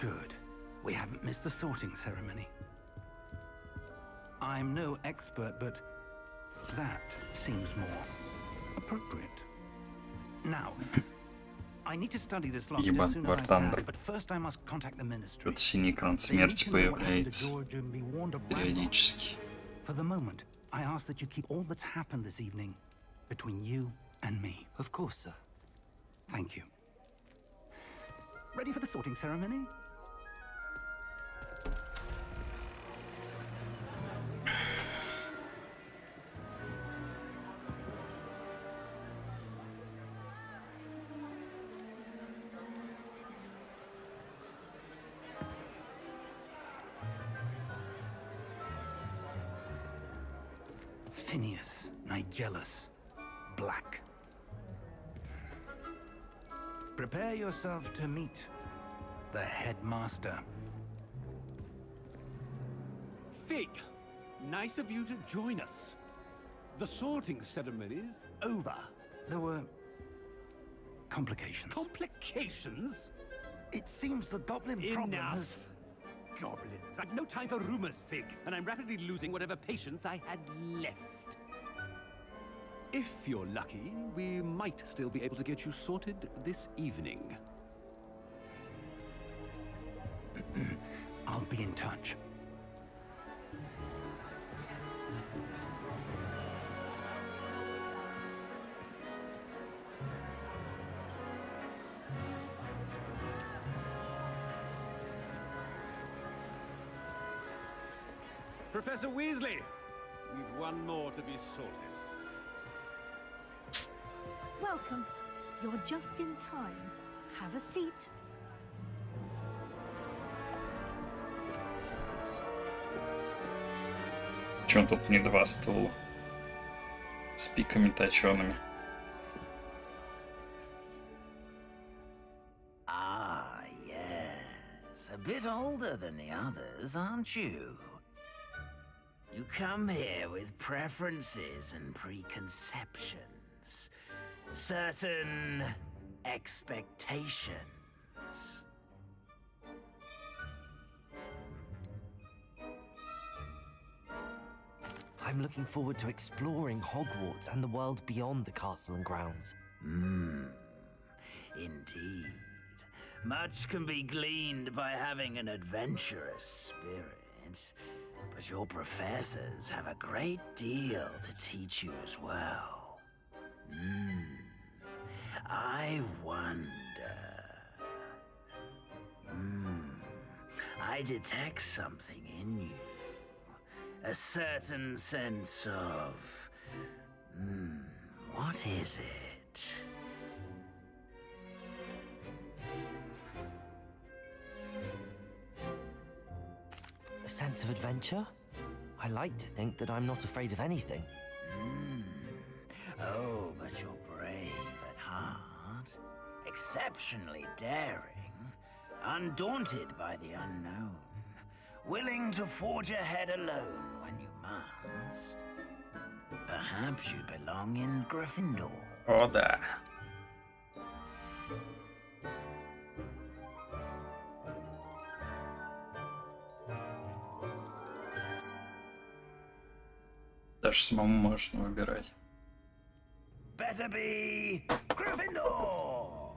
Good. We haven't missed the sorting ceremony. I'm no expert, but that seems more appropriate. Now, I need to study this lock as soon as I can, but first I must contact the ministry. Тут синий экран смерти появляется периодически. For the moment, I ask that you keep all that's happened this evening between you and me. Of course, sir. Thank you. Ready for the sorting ceremony? Phineas, Nigellus, Black. Prepare yourself to meet the headmaster. Fig, nice of you to join us. The sorting ceremony's over. There were complications. Complications? It seems the goblin problem has... Enough! Goblins. I've no time for rumors, Fig, and I'm rapidly losing whatever patience I had left. If you're lucky, we might still be able to get you sorted this evening. I'll be in touch. Professor Weasley, we've one more to be sorted. Welcome. You're just in time. Have a seat. Чё тут не два стула с пиками точёными? Ah, yes. A bit older than the others, aren't you? You come here with preferences and preconceptions. Certain expectations. I'm looking forward to exploring Hogwarts and the world beyond the castle and grounds. Indeed. Much can be gleaned by having an adventurous spirit, but your professors have a great deal to teach you as well. I wonder... I detect something in you. A certain sense of... what is it? A sense of adventure? I like to think that I'm not afraid of anything. Oh, but you're brave at heart. Exceptionally daring. Undaunted by the unknown. Willing to forge ahead alone when you must. Perhaps you belong in Gryffindor. О, да. Даже самому можно выбирать. Better be Gryffindor!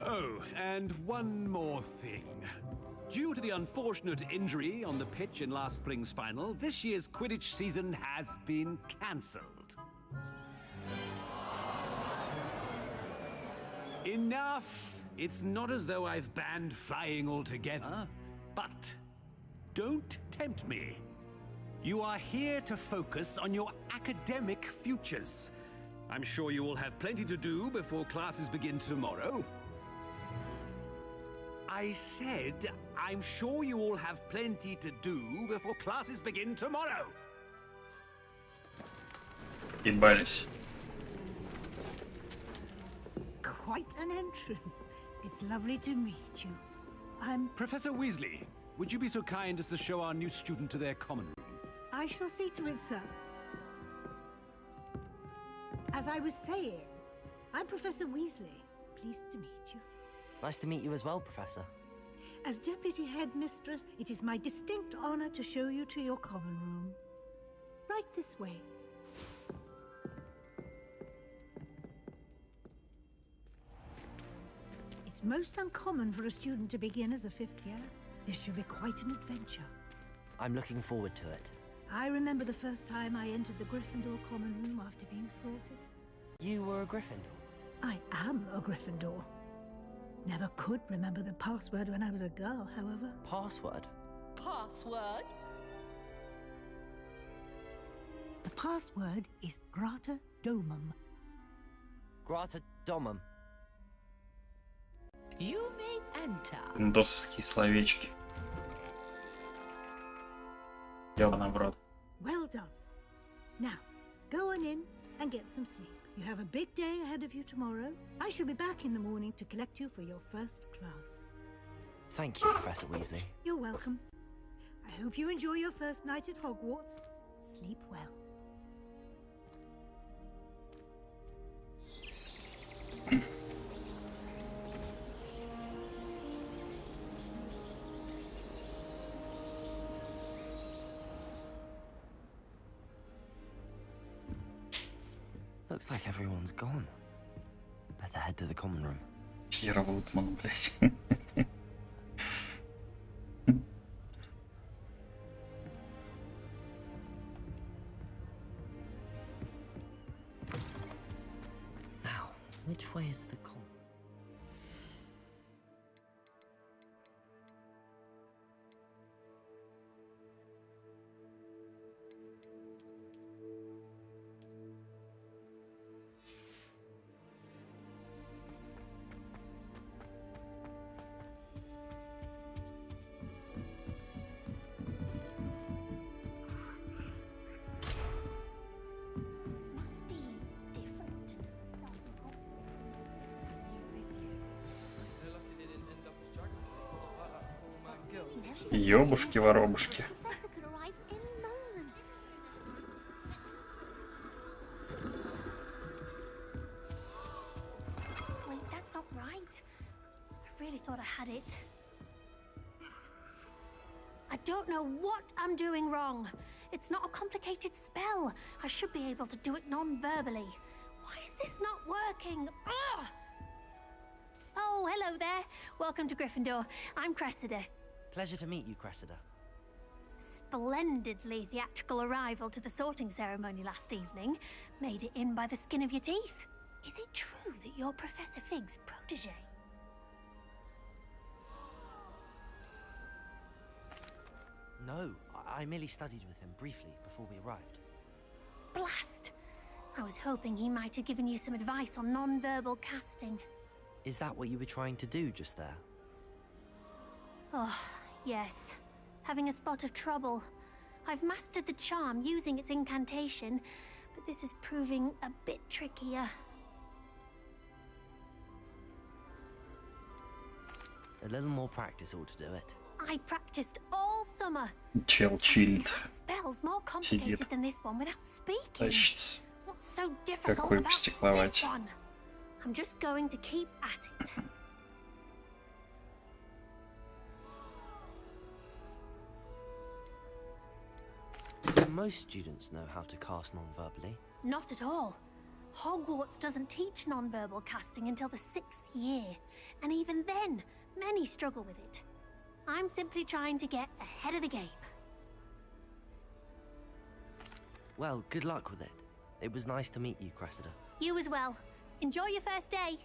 Oh, and one more thing. Due to the unfortunate injury on the pitch in last spring's final, this year's Quidditch season has been cancelled. Enough! It's not as though I've banned flying altogether, but don't tempt me. You are here to focus on your academic futures. I'm sure you will have plenty to do before classes begin tomorrow. I said, I'm sure you all have plenty to do before classes begin tomorrow. Ебались. quite an entrance. It's lovely to meet you. I'm... Professor Weasley, would you be so kind as to show our new student to their common room? I shall see to it, sir. As I was saying, I'm Professor Weasley. Pleased to meet you. Nice to meet you as well, Professor. As Deputy Headmistress, it is my distinct honor to show you to your common room. Right this way. It's most uncommon for a student to begin as a 5th year. This should be quite an adventure. I'm looking forward to it. I remember the first time I entered the Gryffindor common room after being sorted. You were a Gryffindor? I am a Gryffindor. Never could remember the password when I was a girl, however. Password? Password? The password is Grata Domum. Grata Domum. You may enter. Досовские словечки. Я наоборот. Well done. Now, go on in and get some sleep. You have a big day ahead of you tomorrow. I shall be back in the morning to collect you for your first class. Thank you, Professor Weasley. You're welcome. I hope you enjoy your first night at Hogwarts. Sleep well. Looks like everyone's gone. Better head to the common room. Хера Вудман, блядь. Now, which way is the common? Ёбушки-воробушки. Professor could arrive any moment. Wait, that's not right. I really thought I had it. I don't know what I'm doing wrong. It's not a complicated spell. I should be able to do it non-verbally. Why is this not working? Ugh! Oh, hello there. Welcome to Gryffindor. I'm Cressida. Pleasure to meet you, Cressida. Splendidly theatrical arrival to the sorting ceremony last evening. Made it in by the skin of your teeth. Is it true that you're Professor Fig's protege? No, I merely studied with him briefly before we arrived. Blast! I was hoping he might have given you some advice on non-verbal casting. Is that what you were trying to do just there? Oh, yes. Having a spot of trouble. I've mastered the charm using its incantation, but this is proving a bit trickier. A little more practice ought to do it. I practiced all summer. Чел чилит. Spells more complicated than this one without speaking. Тащится. What's so difficult Какой about постекловать. this one? I'm just going to keep at it. Most students know how to cast non-verbally. Not at all. Hogwarts doesn't teach non-verbal casting until the 6th year, and even then, many struggle with it. I'm simply trying to get ahead of the game. Well, good luck with it. It was nice to meet you, Cressida. You as well. Enjoy your first day.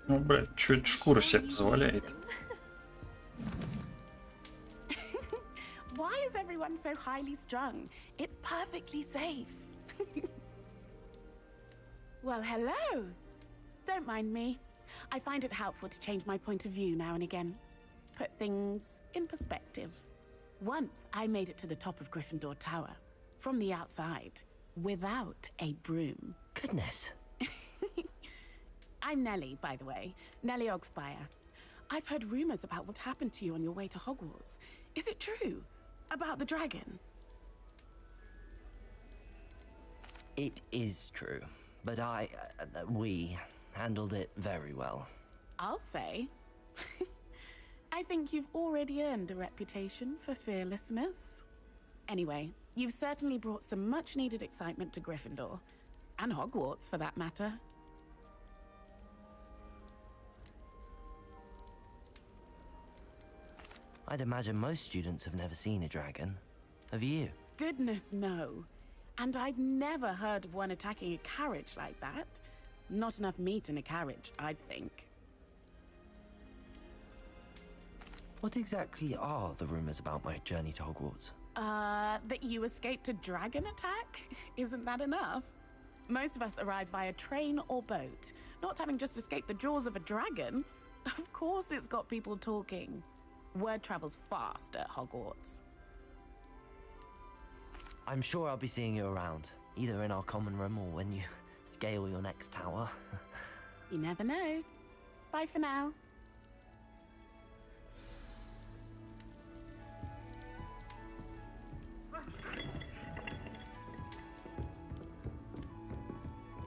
Ну, блядь, чё эта шкура себе позволяет? Why is everyone so highly strung? It's perfectly safe. Well, hello. Don't mind me. I find it helpful to change my point of view now and again. Put things in perspective. Once I made it to the top of Gryffindor Tower, from the outside, without a broom. Goodness. I'm Nellie, by the way. Nellie Ogspire. I've heard rumors about what happened to you on your way to Hogwarts. Is it true? About the dragon? It is true, but we handled it very well. I'll say. I think you've already earned a reputation for fearlessness. Anyway, you've certainly brought some much-needed excitement to Gryffindor. And Hogwarts, for that matter. I'd imagine most students have never seen a dragon. Have you? Goodness, no. And I've never heard of one attacking a carriage like that. Not enough meat in a carriage, I'd think. What exactly are the rumors about my journey to Hogwarts? That you escaped a dragon attack? Isn't that enough? Most of us arrive via train or boat, not having just escaped the jaws of a dragon. Of course it's got people talking. Word travels fast at Hogwarts. I'm sure I'll be seeing you around, either in our common room or when you scale your next tower. You never know. Bye for now.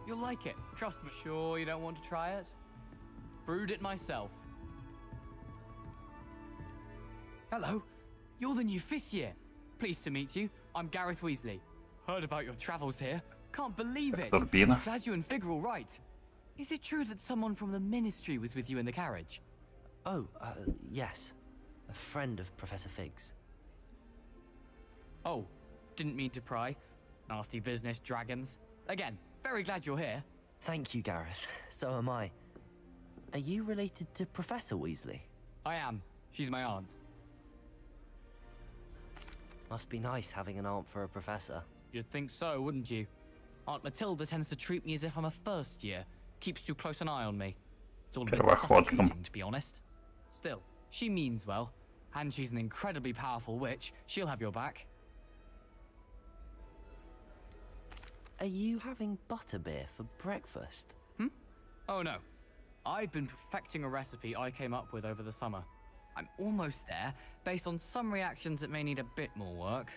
You'll like it, trust me. Sure you don't want to try it? Brewed it myself. Hello, you're the new 5th year. Pleased to meet you. I'm Gareth Weasley. Heard about your travels here. Can't believe it. Glad you and Fig are all right. Is it true that someone from the Ministry was with you in the carriage? Oh, yes. A friend of Professor Fig's. Oh, didn't mean to pry. Nasty business, dragons. Again, very glad you're here. Thank you, Gareth. So am I. Are you related to Professor Weasley? I am. She's my aunt. Must be nice having an aunt for a professor. You'd think so, wouldn't you? Aunt Matilda tends to treat me as if I'm a first year. Keeps too close an eye on me. It's all a bit suffocating, to be honest. Still, she means well. And she's an incredibly powerful witch. She'll have your back. Are you having butterbeer for breakfast? Oh no. I've been perfecting a recipe I came up with over the summer. I'm almost there. Based on some reactions, it may need a bit more work.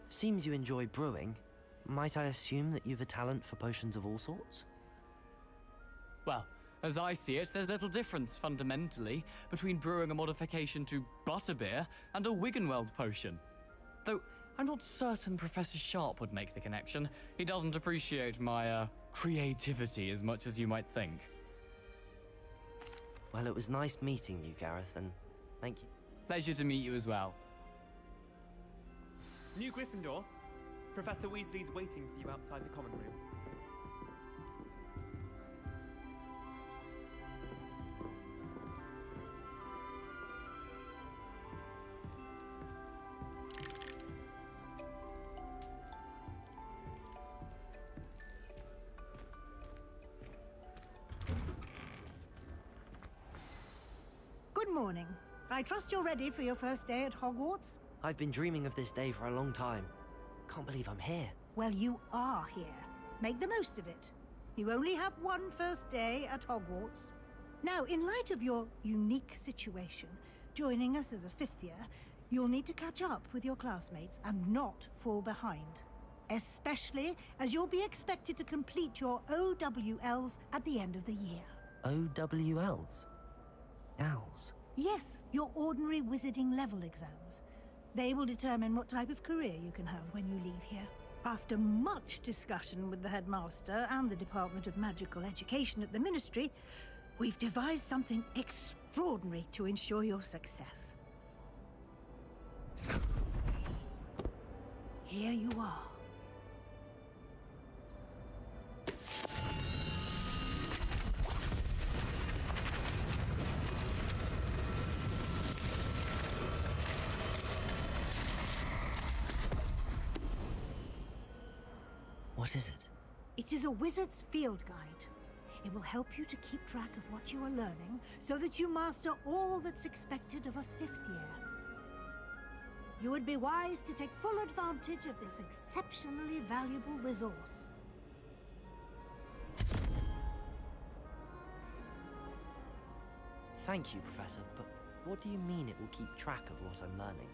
Seems you enjoy brewing. Might I assume that you've a talent for potions of all sorts? Well, as I see it, there's little difference, fundamentally, between brewing a modification to butterbeer and a Wiggenweld potion. Though, I'm not certain Professor Sharp would make the connection. He doesn't appreciate my, creativity as much as you might think. Well, it was nice meeting you, Gareth, and thank you. Pleasure to meet you as well. New Gryffindor, Professor Weasley's waiting for you outside the common room. Good morning. I trust you're ready for your first day at Hogwarts? I've been dreaming of this day for a long time. Can't believe I'm here. Well, you are here. Make the most of it. You only have one first day at Hogwarts. Now, in light of your unique situation, joining us as a 5th year, you'll need to catch up with your classmates and not fall behind. Especially as you'll be expected to complete your OWLs at the end of the year. OWLs? Owls? Yes, your ordinary wizarding level exams. They will determine what type of career you can have when you leave here. After much discussion with the headmaster and the Department of Magical Education at the Ministry, we've devised something extraordinary to ensure your success. Here you are. What is it? It is a wizard's field guide. It will help you to keep track of what you are learning so that you master all that's expected of a 5th year. You would be wise to take full advantage of this exceptionally valuable resource. Thank you, Professor, but what do you mean it will keep track of what I'm learning?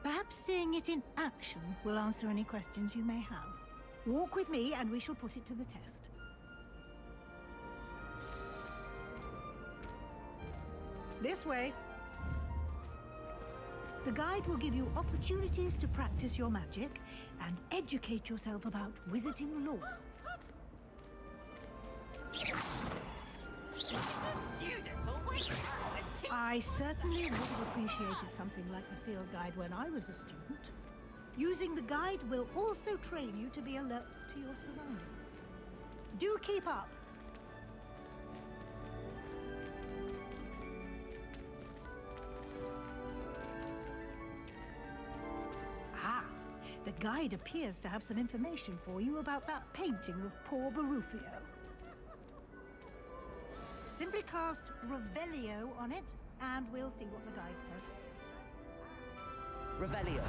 Perhaps seeing it in action will answer any questions you may have. Walk with me and we shall put it to the test. This way. The guide will give you opportunities to practice your magic and educate yourself about wizarding lore. I certainly would have appreciated something like the field guide when I was a student. Using the guide will also train you to be alert to your surroundings. Do keep up! Ah, the guide appears to have some information for you about that painting of poor Barufio. Simply cast Revelio on it, and we'll see what the guide says. Revelio.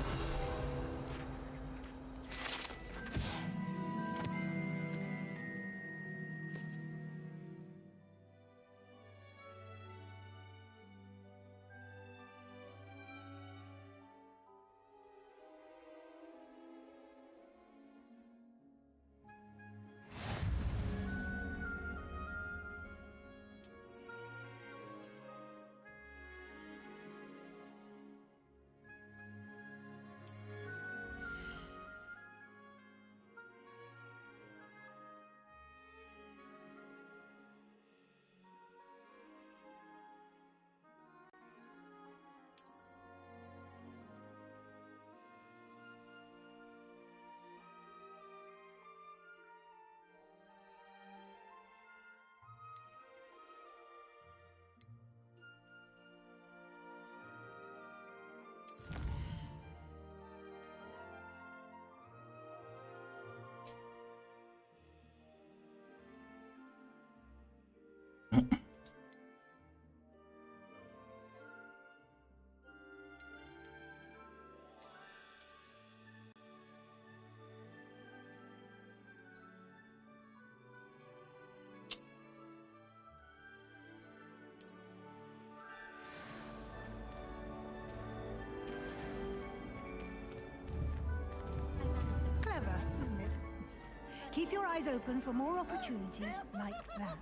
Keep your eyes open for more opportunities like that,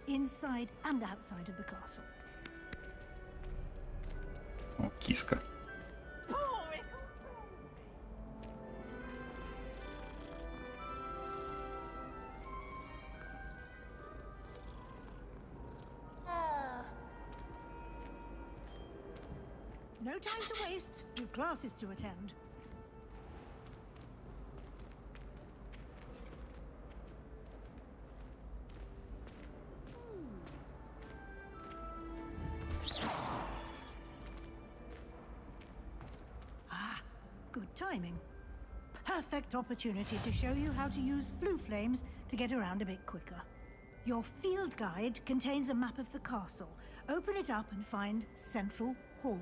inside and outside of the castle. О, киска. No time to waste. You've classes to attend. Good timing. Perfect opportunity to show you how to use flue flames to get around a bit quicker. Your field guide contains a map of the castle. Open it up and find Central Hall.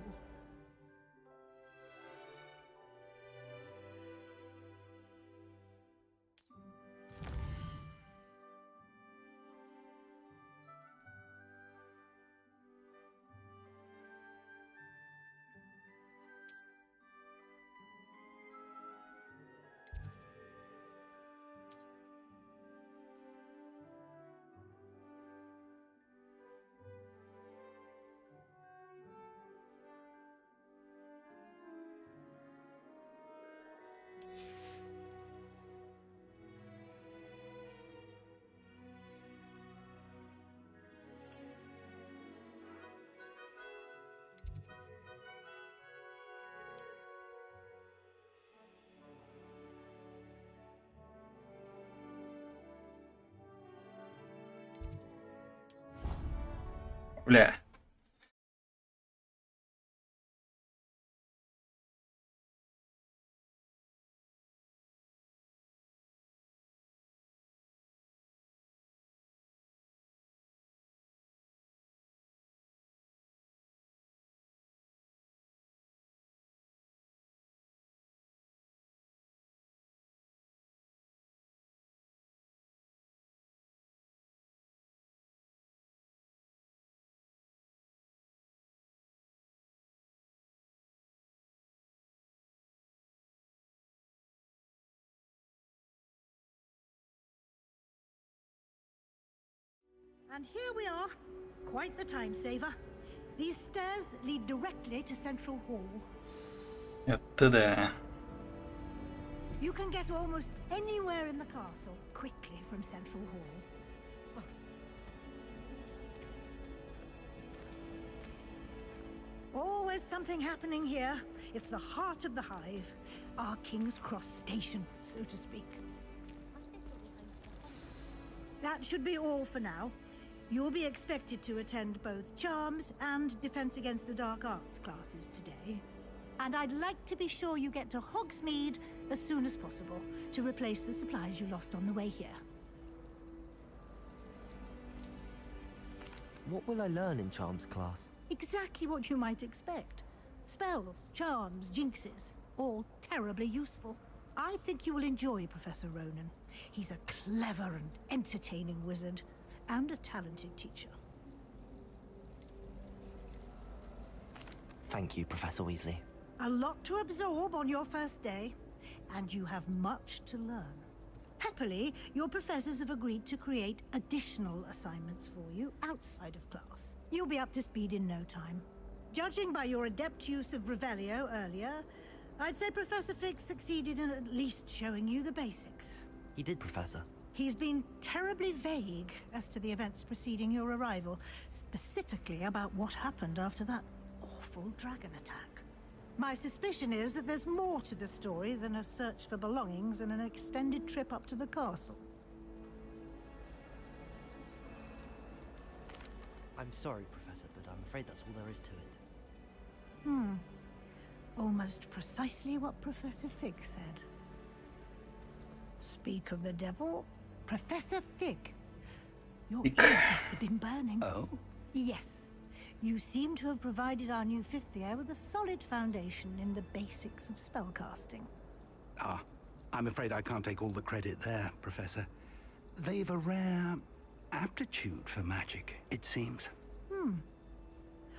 Бля. And here we are. Quite the time saver. These stairs lead directly to Central Hall. Это да. You can get almost anywhere in the castle quickly from Central Hall. Always something happening here. It's the heart of the hive. Our King's Cross station, so to speak. That should be all for now. You'll be expected to attend both Charms and Defense Against the Dark Arts classes today. And I'd like to be sure you get to Hogsmeade as soon as possible to replace the supplies you lost on the way here. What will I learn in Charms class? Exactly what you might expect. Spells, charms, jinxes, all terribly useful. I think you will enjoy Professor Ronan. He's a clever and entertaining wizard, and a talented teacher. Thank you, Professor Weasley. A lot to absorb on your first day, and you have much to learn. Happily, your professors have agreed to create additional assignments for you outside of class. You'll be up to speed in no time. Judging by your adept use of Revelio earlier, I'd say Professor Fig succeeded in at least showing you the basics. He did, Professor. He's been terribly vague as to the events preceding your arrival, specifically about what happened after that awful dragon attack. My suspicion is that there's more to the story than a search for belongings and an extended trip up to the castle. I'm sorry, Professor, but I'm afraid that's all there is to it. Almost precisely what Professor Fig said. Speak of the devil, Professor Fig. Your ears must have been burning. Oh? Yes. You seem to have provided our new fifth year with a solid foundation in the basics of spellcasting. Ah, I'm afraid I can't take all the credit there, Professor. They've a rare aptitude for magic, it seems.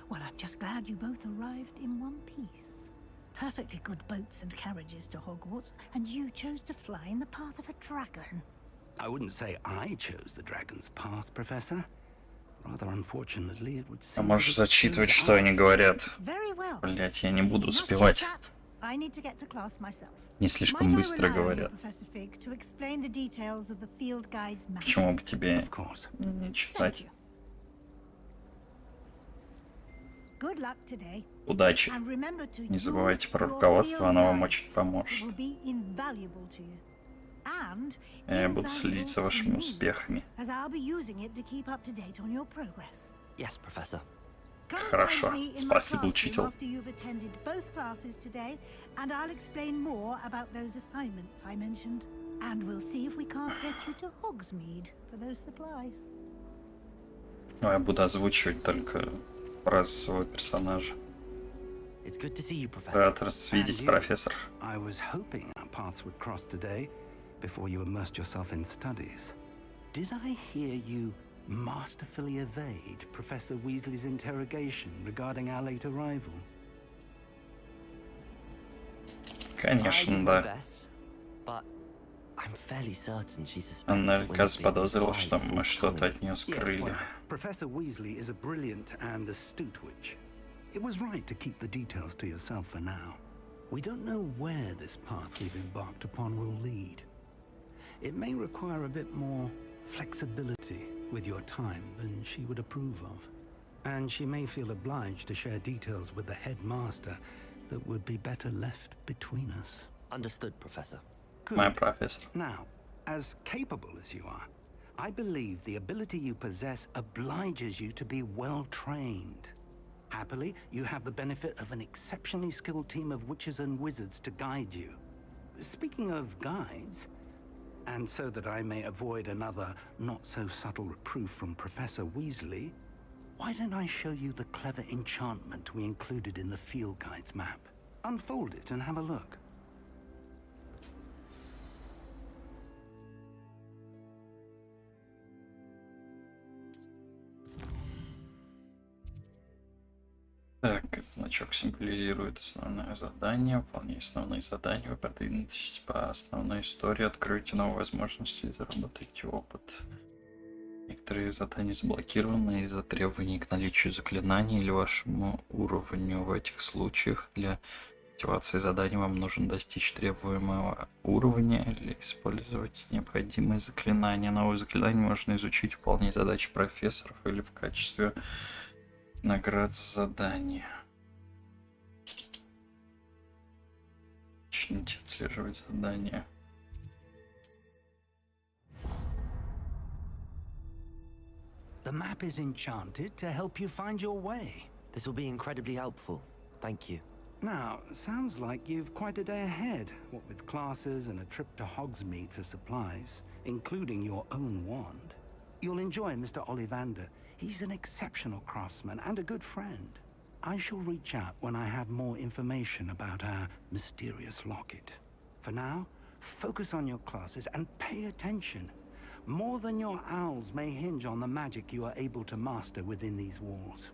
Well, I'm just glad you both arrived in one piece. Perfectly good boats and carriages to Hogwarts, and you chose to fly in the path of a dragon. I wouldn't say I chose the dragon's path, Professor. Rather unfortunately, it would seem. А можешь зачитывать, что они говорят? Very well. Блять, я не буду успевать. I need to get to class myself. Не слишком быстро говорят. Professor Fig, to explain the details of the field guide's map. Почему бы тебе Of course. не читать? Good luck today. Удачи. And remember to Не забывайте use про your руководство, field оно вам guide. очень It поможет. will be invaluable to you. And Я буду следить за invaluable to вашими me, успехами. as I'll be using it to keep up to date on your progress. Yes, Professor. Come Хорошо. find me in my Спасибо, classroom учитель. after you've attended both classes today, and I'll explain more about those assignments I mentioned. And we'll see if we can't get you to Hogsmeade for those supplies. Но я буду озвучивать только фразы своего персонажа. It's good to see you, Professor. Рад вас видеть, профессор. I was hoping our paths would cross today before you immersed yourself in studies. Did I hear you masterfully evade Professor Weasley's interrogation regarding our late arrival? Конечно, да. But I'm fairly certain she suspects Он that we're наверняка not being заподозрил, implied что мы before что-то coming. от нее Yes, скрыли. well, Professor Weasley is a brilliant and astute witch. It was right to keep the details to yourself for now. We don't know where this path we've embarked upon will lead. It may require a bit more flexibility with your time than she would approve of. And she may feel obliged to share details with the headmaster that would be better left between us. Understood, Professor. Моя профессор. Now, as capable as you are, I believe the ability you possess obliges you to be well trained. Happily, you have the benefit of an exceptionally skilled team of witches and wizards to guide you. Speaking of guides, and so that I may avoid another not-so-subtle reproof from Professor Weasley, why don't I show you the clever enchantment we included in the field guide's map? Unfold it and have a look. Так, этот значок символизирует основное задание. Выполняя основные задания, вы продвинетесь по основной истории, откроете новые возможности и заработаете опыт. Некоторые задания заблокированы из-за требований к наличию заклинаний или вашему уровню. В этих случаях для активации задания вам нужно достичь требуемого уровня или использовать необходимые заклинания. Новые заклинания можно изучить, выполнять задачи профессоров или в качестве наград за задания. Начните отслеживать задания. The map is enchanted to help you find your way. This will be incredibly helpful. Thank you. Now, sounds like you've quite a day ahead, what with classes and a trip to Hogsmeade for supplies, including your own wand. You'll enjoy Mr. Ollivander. He's an exceptional craftsman and a good friend. I shall reach out when I have more information about our mysterious locket. For now, focus on your classes and pay attention. More than your owls may hinge on the magic you are able to master within these walls.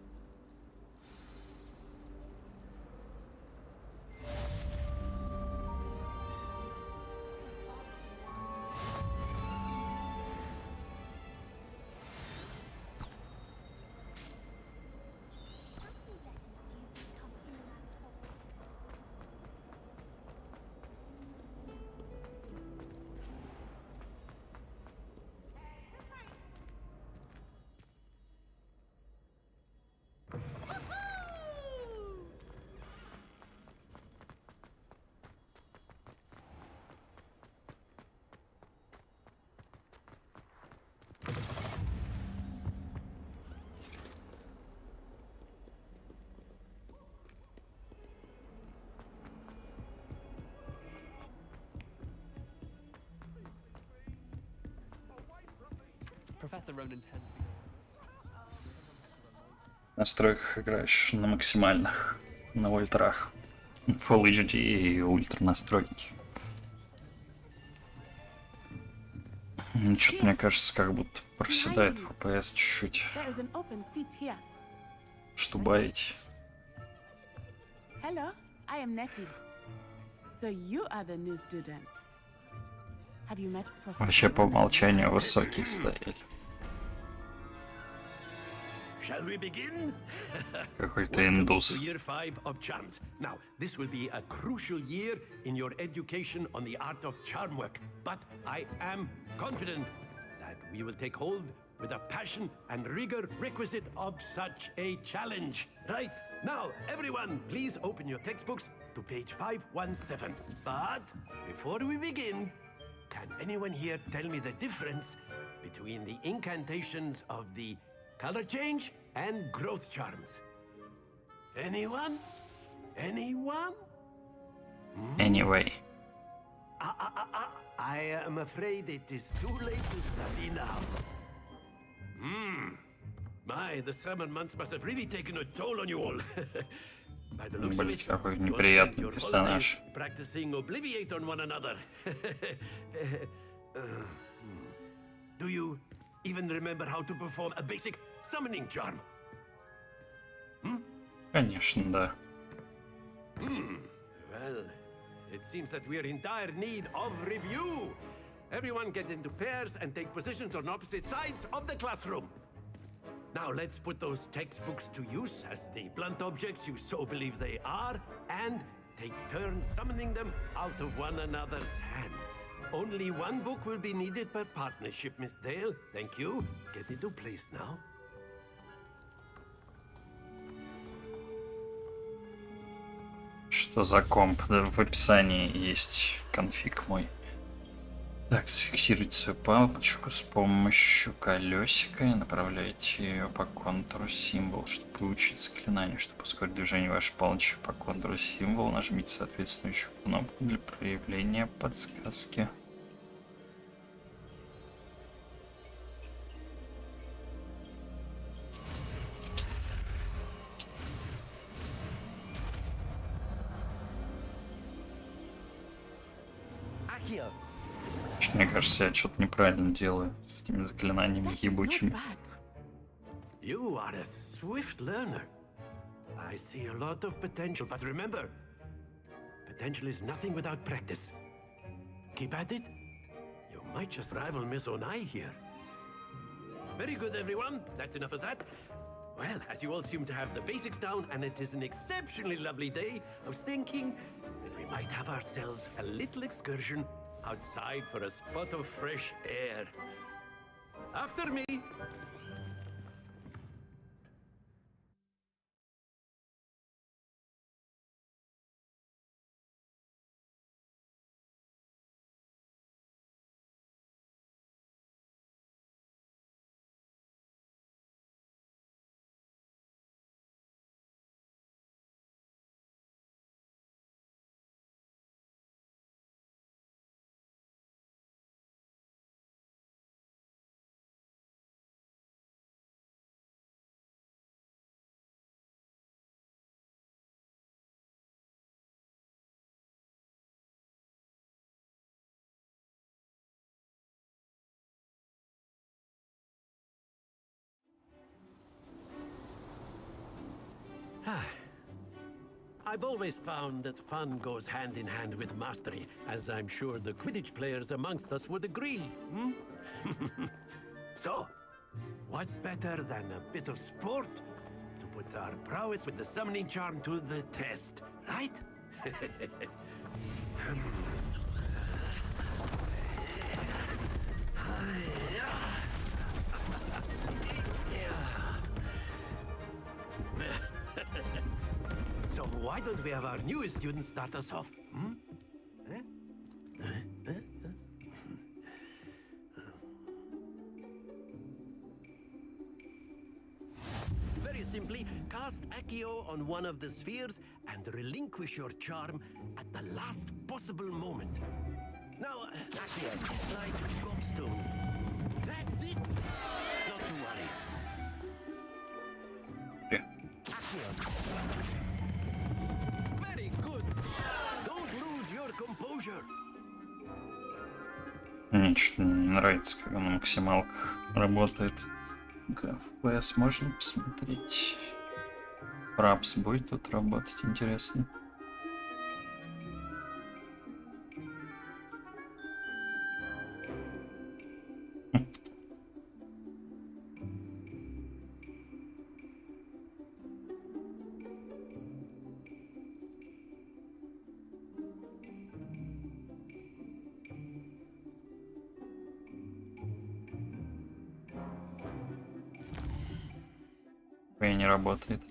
Professor Ronan tends to В настройках играешь на максимальных, на ультрах. Full HD и ультра настройки. Что-то мне кажется, как будто проседает FPS чуть-чуть. Что баить? Hello, I am Nettie. So you are the new student. Have you met Professor? Вообще по умолчанию высокие стояли. Shall we begin? Какой-то индус. Year 5 of charms. Now, this will be a crucial year in your education on the art of charm work. But I am confident that we will take hold with a passion and rigor requisite of such a challenge. Right, now, everyone, please open your textbooks to page 517. But before we begin, can anyone here tell me the difference between the incantations of the color change and growth charms? Anyone? Anyone? Anyway. I am afraid it is too late to study now. My, the summer months must have really taken a toll on you all. By the looks of it, какой you all неприятный spent your персонаж. holidays practicing Obliviate on one another. Do you even remember how to perform a basic summoning charm? Конечно, да. Well, it seems that we are in dire need of review. Everyone get into pairs and take positions on opposite sides of the classroom. Now let's put those textbooks to use as the blunt objects you so believe they are, and take turns summoning them out of one another's hands. Only one book will be needed per partnership, Miss Dale. Thank you. Get into place now. Что за комп? Да, в описании есть конфиг мой. Так, зафиксируйте свою палочку с помощью колесика и направляйте ее по контуру символа, чтобы получить заклинание. Чтобы ускорить движение вашей палочки по контуру символа, нажмите соответствующую кнопку для проявления подсказки. Мне кажется, я что-то неправильно делаю с этими заклинаниями ебучими. You are a swift learner. I see a lot of potential, but remember, potential is nothing without practice. Keep at it. You might just rival Miss Onai here. Very good, everyone. That's enough of that. Well, as you all seem to have the basics down, and it is an exceptionally lovely day, I was thinking that we might have ourselves a little excursion outside for a spot of fresh air. After me! I've always found that fun goes hand in hand with mastery, as I'm sure the Quidditch players amongst us would agree. So, what better than a bit of sport to put our prowess with the summoning charm to the test, right? So why don't we have our newest student start us off? Very simply, cast Accio on one of the spheres and relinquish your charm at the last possible moment. Now, Accio, it's like gobstones. That's it! Not to worry. Yeah. Accio. Very good. Don't lose your composure. Мне что-то не нравится, как он на максималках работает. FPS можно посмотреть. Рапс будет тут работать, интересно. Не работает.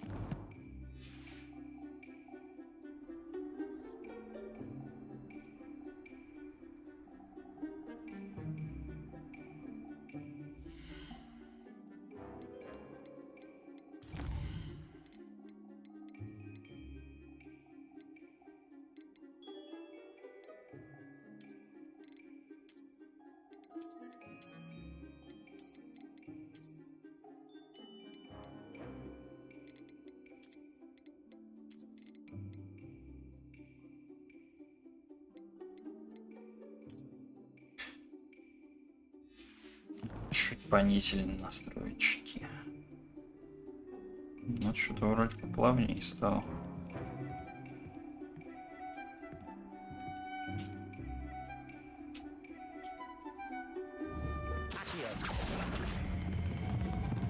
Чуть понизили настройки. Ну, что-то вроде поплавнее стало.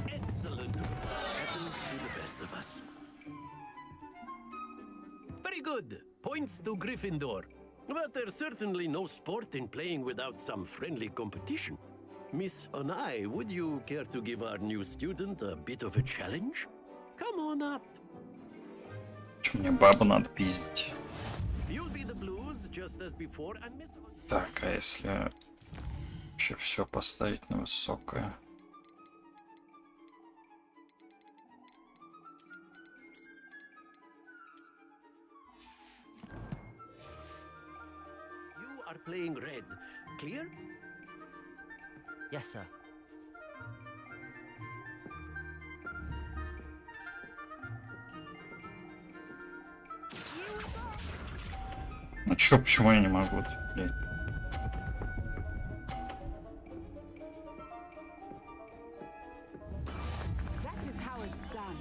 Excellent. Happens to the best of us. Very good. Points to Gryffindor. But there's certainly no sport in playing without some friendly competition. Miss Onai, would you care to give our new student a bit of a challenge? Come on up. Что мне бабу надо пиздить? You'll be the blues just as before, and Miss... Так, а если вообще все поставить на высокое? You are playing red. Clear? Yes, sir. Ну чё, почему я не могу, блядь? That is how it's done.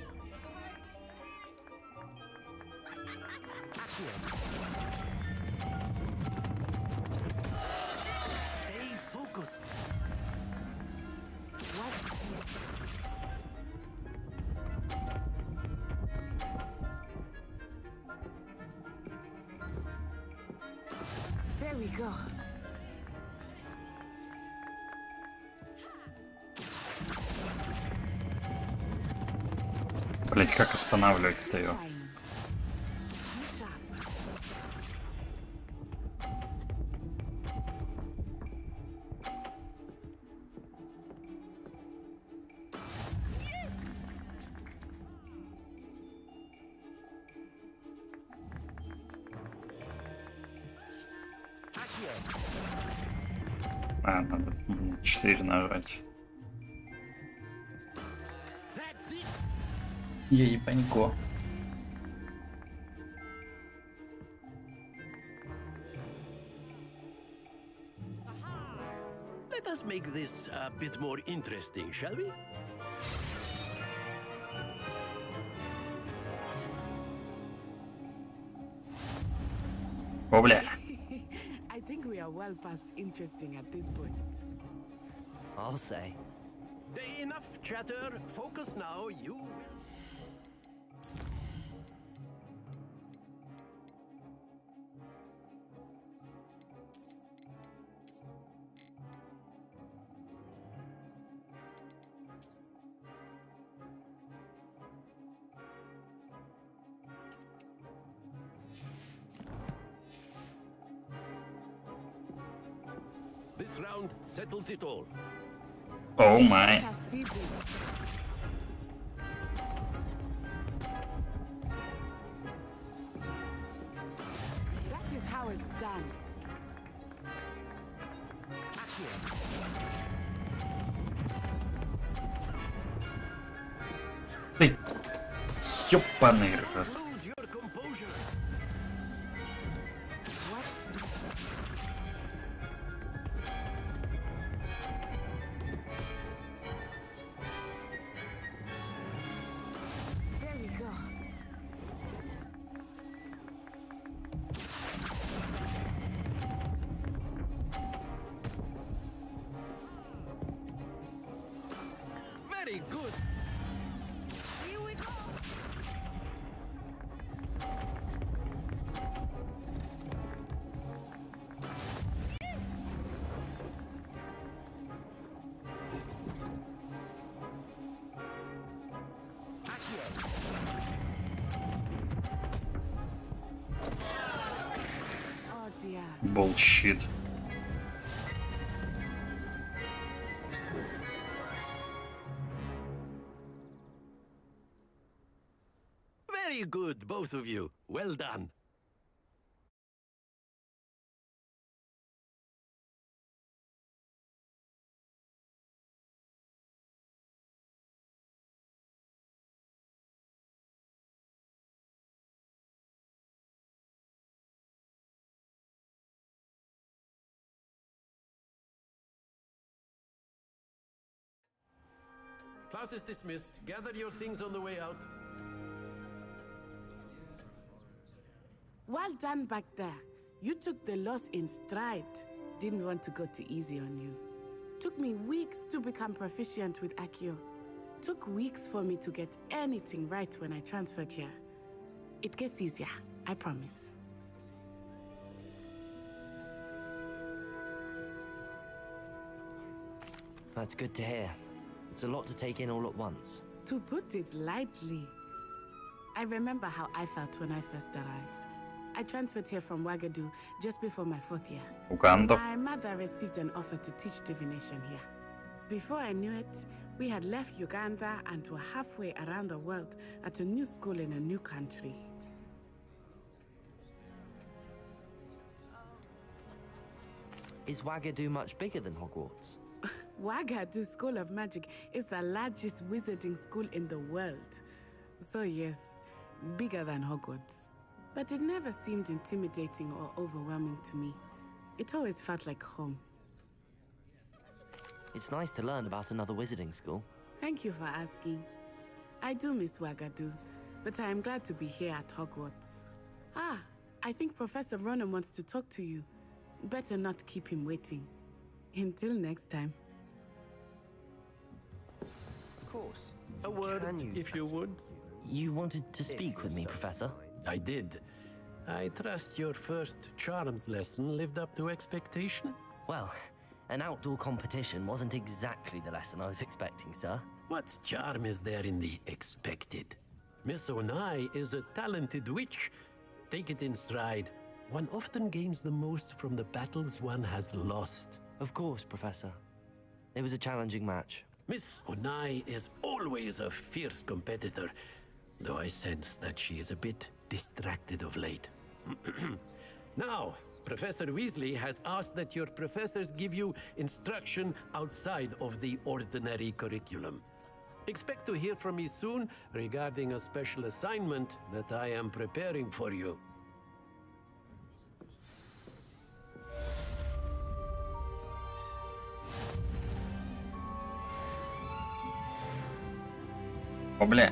Stay focused. Watch we go. Блять, как останавливать-то ее? А, надо 4 нажать. Ей-панько. Let us make this a bit more interesting, shall we? О, бля. I think we are well past interesting at this point. I'll say. Enough chatter. Focus now. You. This round settles it all. Oh my. That is how it's done. Ты ёбаный рот. Lose your composure. Watch this. There we go. Very good. Here we go. Oh dear. Bullshit. Very good, both of you. Well done. Class is dismissed. Gather your things on the way out. Well done back there. You took the loss in stride. Didn't want to go too easy on you. Took me weeks to become proficient with Accio. Took weeks for me to get anything right when I transferred here. It gets easier, I promise. That's good to hear. It's a lot to take in all at once. To put it lightly, I remember how I felt when I first arrived. I transferred here from Ouagadougou just before my 4th year. Uganda. My mother received an offer to teach divination here. Before I knew it, we had left Uganda and were halfway around the world at a new school in a new country. Is Ouagadougou much bigger than Hogwarts? Ouagadougou School of Magic is the largest wizarding school in the world. So yes, bigger than Hogwarts. But it never seemed intimidating or overwhelming to me. It always felt like home. It's nice to learn about another wizarding school. Thank you for asking. I do miss Ouagadougou, but I am glad to be here at Hogwarts. Ah, I think Professor Ronan wants to talk to you. Better not keep him waiting. Until next time. Of course. A word, if you would. You wanted to speak with me, Professor? I did. I trust your first charms lesson lived up to expectation? Well, an outdoor competition wasn't exactly the lesson I was expecting, sir. What charm is there in the expected? Miss Onai is a talented witch. Take it in stride. One often gains the most from the battles one has lost. Of course, Professor. It was a challenging match. Miss Onai is always a fierce competitor, though I sense that she is a bit distracted of late. Now, Professor Weasley has asked that your professors give you instruction outside of the ordinary curriculum. Expect to hear from me soon regarding a special assignment that I am preparing for you. О, бля.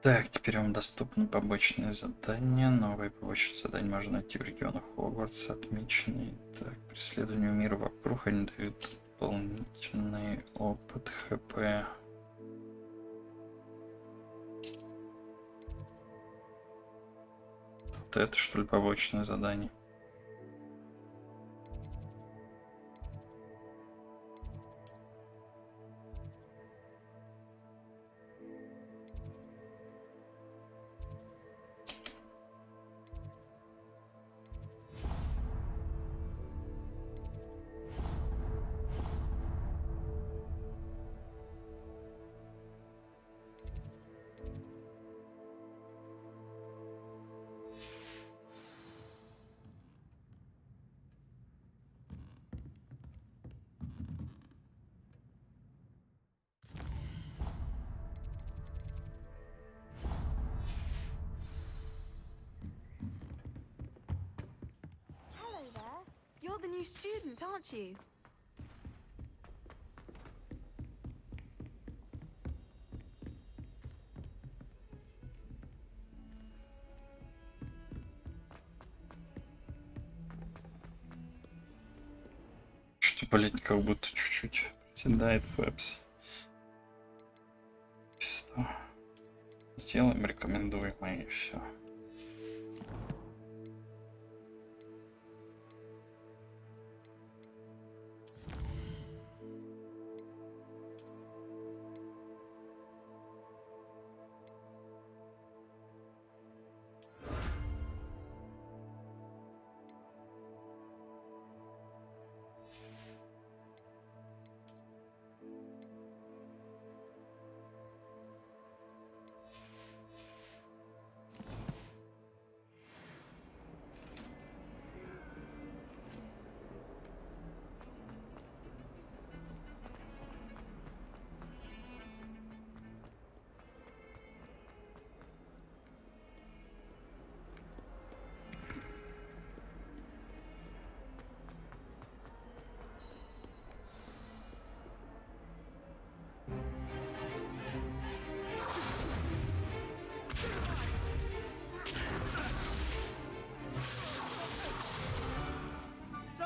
Так, теперь вам доступны побочные задания. Новые побочные задания можно найти в регионах Хогвартса, отмеченные. Так, преследованию мира вокруг, они дают дополнительный опыт ХП. Вот это, что ли, побочное задание? You're the new student, aren't you? Что болеть как будто чуть-чуть приседает Фэбс. Что? Сделаем рекомендуемое и все.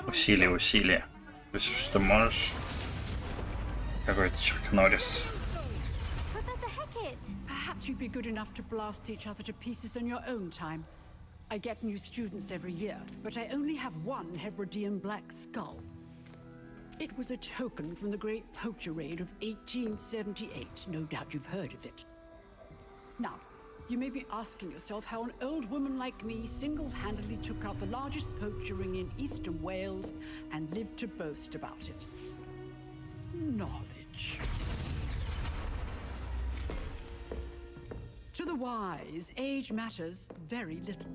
Усилие, усилие. То есть, что можешь. Какой-то Чак Норрис. Professor Hecat! Perhaps you'd be good enough to blast each other to pieces on your own time. I get new students every year, but I only have one Hebridean black skull. It was a token from the Great Poacher Raid of 1878. No doubt you've heard of it. Now, you may be asking yourself how an old woman like me single-handedly took out the largest poacher ring in eastern Wales and lived to boast about it. Knowledge. To the wise, age matters very little.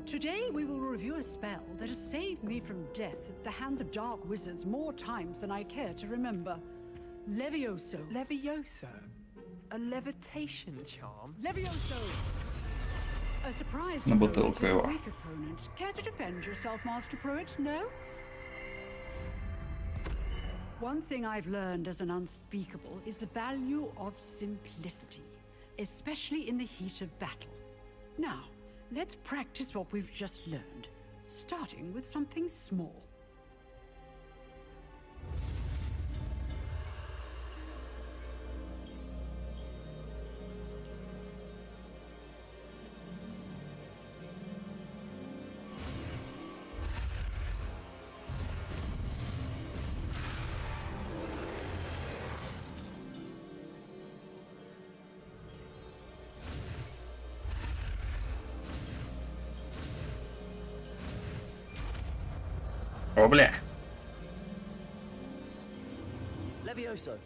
Today we will review a spell that has saved me from death at the hands of dark wizards more times than I care to remember. Levioso. Levioso? A levitation charm? Levioso! A surprise На opponent бутылку is a его. weak opponent. Care to defend yourself, Master Pruitt? No? One thing I've learned as an unspeakable is the value of simplicity, especially in the heat of battle. Now, let's practice what we've just learned, starting with something small. О, бля. Levioso.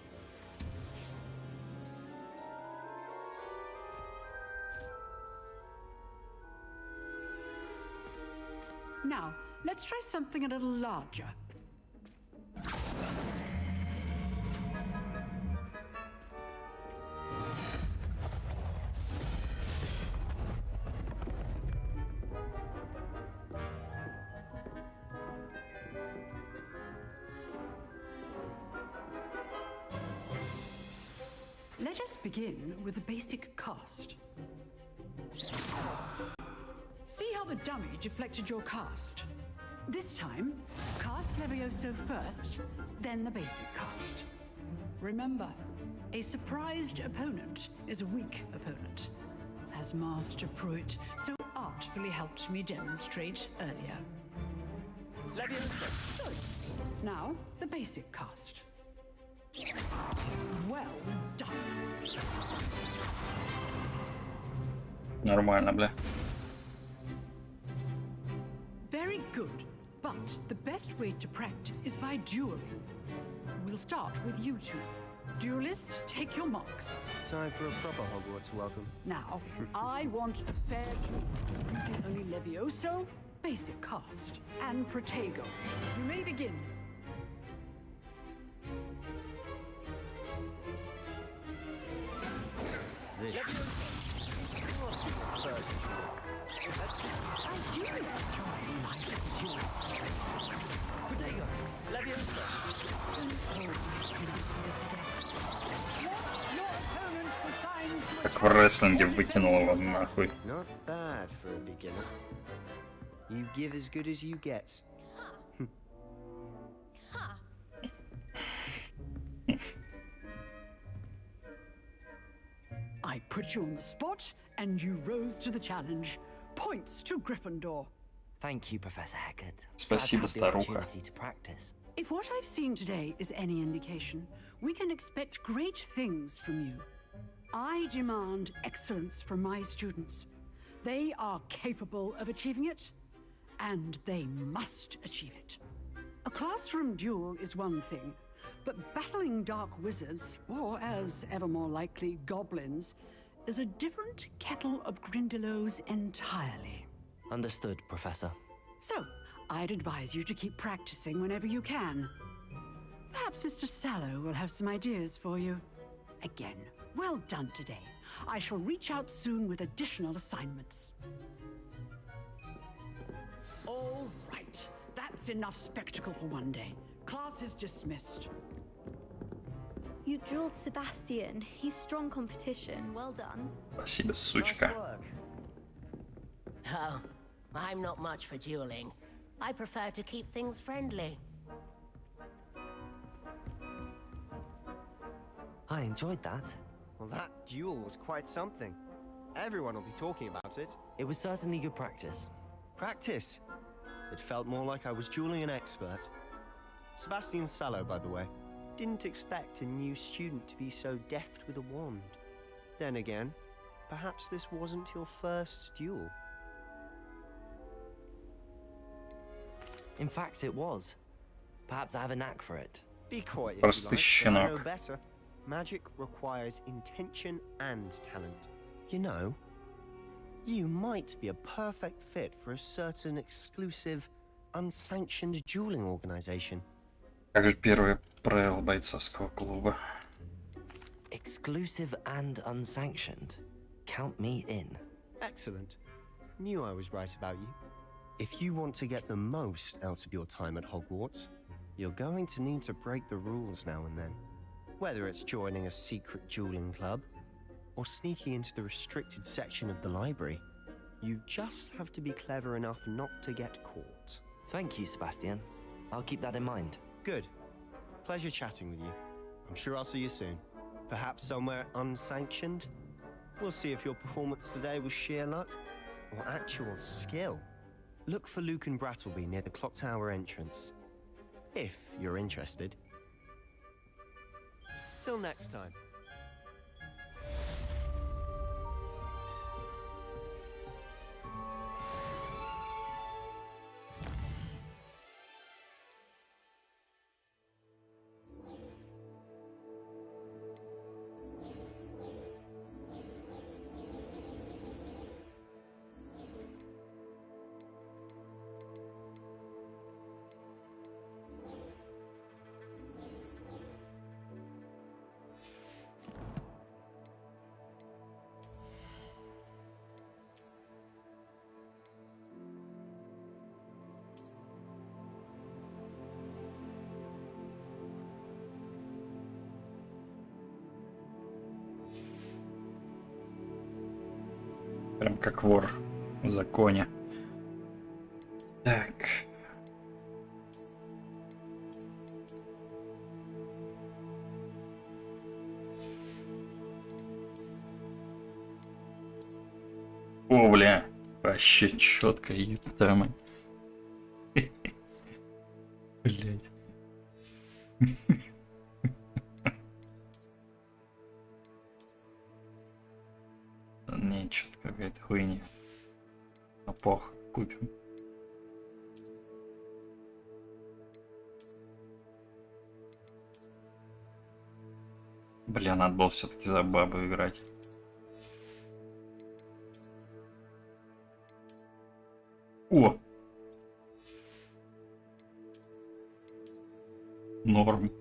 Now, let's try something a little larger. Let us begin with the basic cast. See how the dummy deflected your cast? This time, cast Levioso first, then the basic cast. Remember, a surprised opponent is a weak opponent, as Master Pruitt so artfully helped me demonstrate earlier. Levioso. Good. Now, the basic cast. Well done. Нормально, бля. Very good, but the best way to practice is by dueling. We'll start with you two. Duelists, take your marks. Time for a proper Hogwarts welcome. Now, I want a fair duel, using only Levioso, basic cast, and Protego. You may begin. This. I do enjoy life duel. Protego. Levioso. Как в рестлинге выкинул его нахуй. Not bad for a beginner. You give as good as you get. I put you on the spot, and you rose to the challenge. Points to Gryffindor. Thank you, Professor Hecat. Спасибо, старуха. To practice. If what I've seen today is any indication, we can expect great things from you. I demand excellence from my students. They are capable of achieving it, and they must achieve it. A classroom duel is one thing, but battling dark wizards, or as ever more likely, goblins, is a different kettle of Grindylows entirely. Understood, Professor. So, I'd advise you to keep practicing whenever you can. Perhaps Mr. Sallow will have some ideas for you. Again, well done today. I shall reach out soon with additional assignments. All right, that's enough spectacle for one day. Class is dismissed. You drilled Sebastian. He's strong competition. Well done. Спасибо, сучка. Oh, I'm not much for dueling. I prefer to keep things friendly. I enjoyed that. Well, that duel was quite something. Everyone will be talking about it. It was certainly good practice. Practice? It felt more like I was dueling an expert. Sebastian Sallow, by the way. Didn't expect a new student to be so deft with a wand. Then again, perhaps this wasn't your first duel. In fact, it was. Perhaps I have a knack for it. Be quiet if Простый you like, but I щенок. know better. Magic requires intention and talent. You know, you might be a perfect fit for a certain exclusive, unsanctioned dueling organization. Как же первые правила бойцовского клуба? Exclusive and unsanctioned. Count me in. Excellent. Knew I was right about you. If you want to get the most out of your time at Hogwarts, you're going to need to break the rules now and then. Whether it's joining a secret dueling club, or sneaking into the restricted section of the library, you just have to be clever enough not to get caught. Thank you, Sebastian. I'll keep that in mind. Good. Pleasure chatting with you. I'm sure I'll see you soon. Perhaps somewhere unsanctioned? We'll see if your performance today was sheer luck or actual skill. Look for Luke and Brattleby near the clock tower entrance. If you're interested. Till next time. Прям как вор в законе. Так. О, бля. Вообще четко, ебать. Блять. Не, что-то какая-то хуйня. А пох, купим. Бля, надо было все-таки за бабу играть. О! Норм.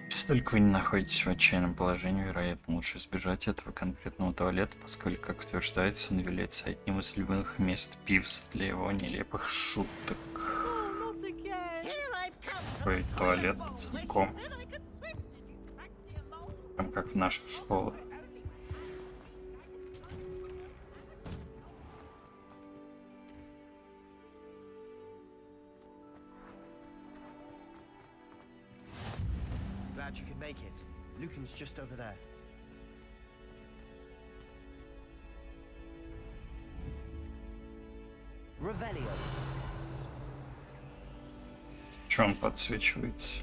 Если только вы не находитесь в отчаянном положении, вероятно, лучше избежать этого конкретного туалета, поскольку, как утверждается, он является одним из любимых мест пивса для его нелепых шуток. Ой, туалет целиком. Прям как в нашу школу. Glad you could make it. Lucan's just over there. Revelio. Чё он подсвечивается?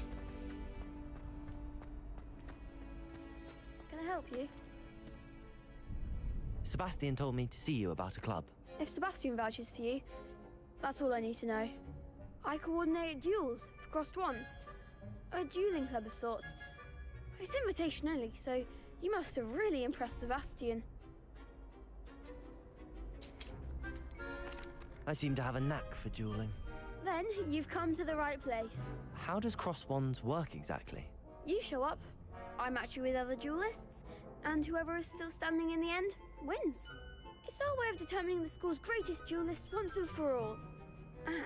Can I help you? Sebastian told me to see you about a club. If Sebastian vouches for you, that's all I need to know. I coordinate duels for crossed ones. A dueling club of sorts. It's invitation only, so you must have really impressed Sebastian. I seem to have a knack for dueling. Then you've come to the right place. How does cross wands work exactly? You show up, I match you with other duelists, and whoever is still standing in the end wins. It's our way of determining the school's greatest duelist once and for all.